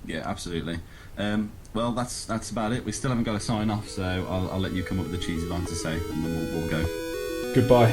Yeah, absolutely. Well, that's about it. We still haven't got a sign off, so I'll let you come up with a cheesy line to say, and then we'll go. Goodbye.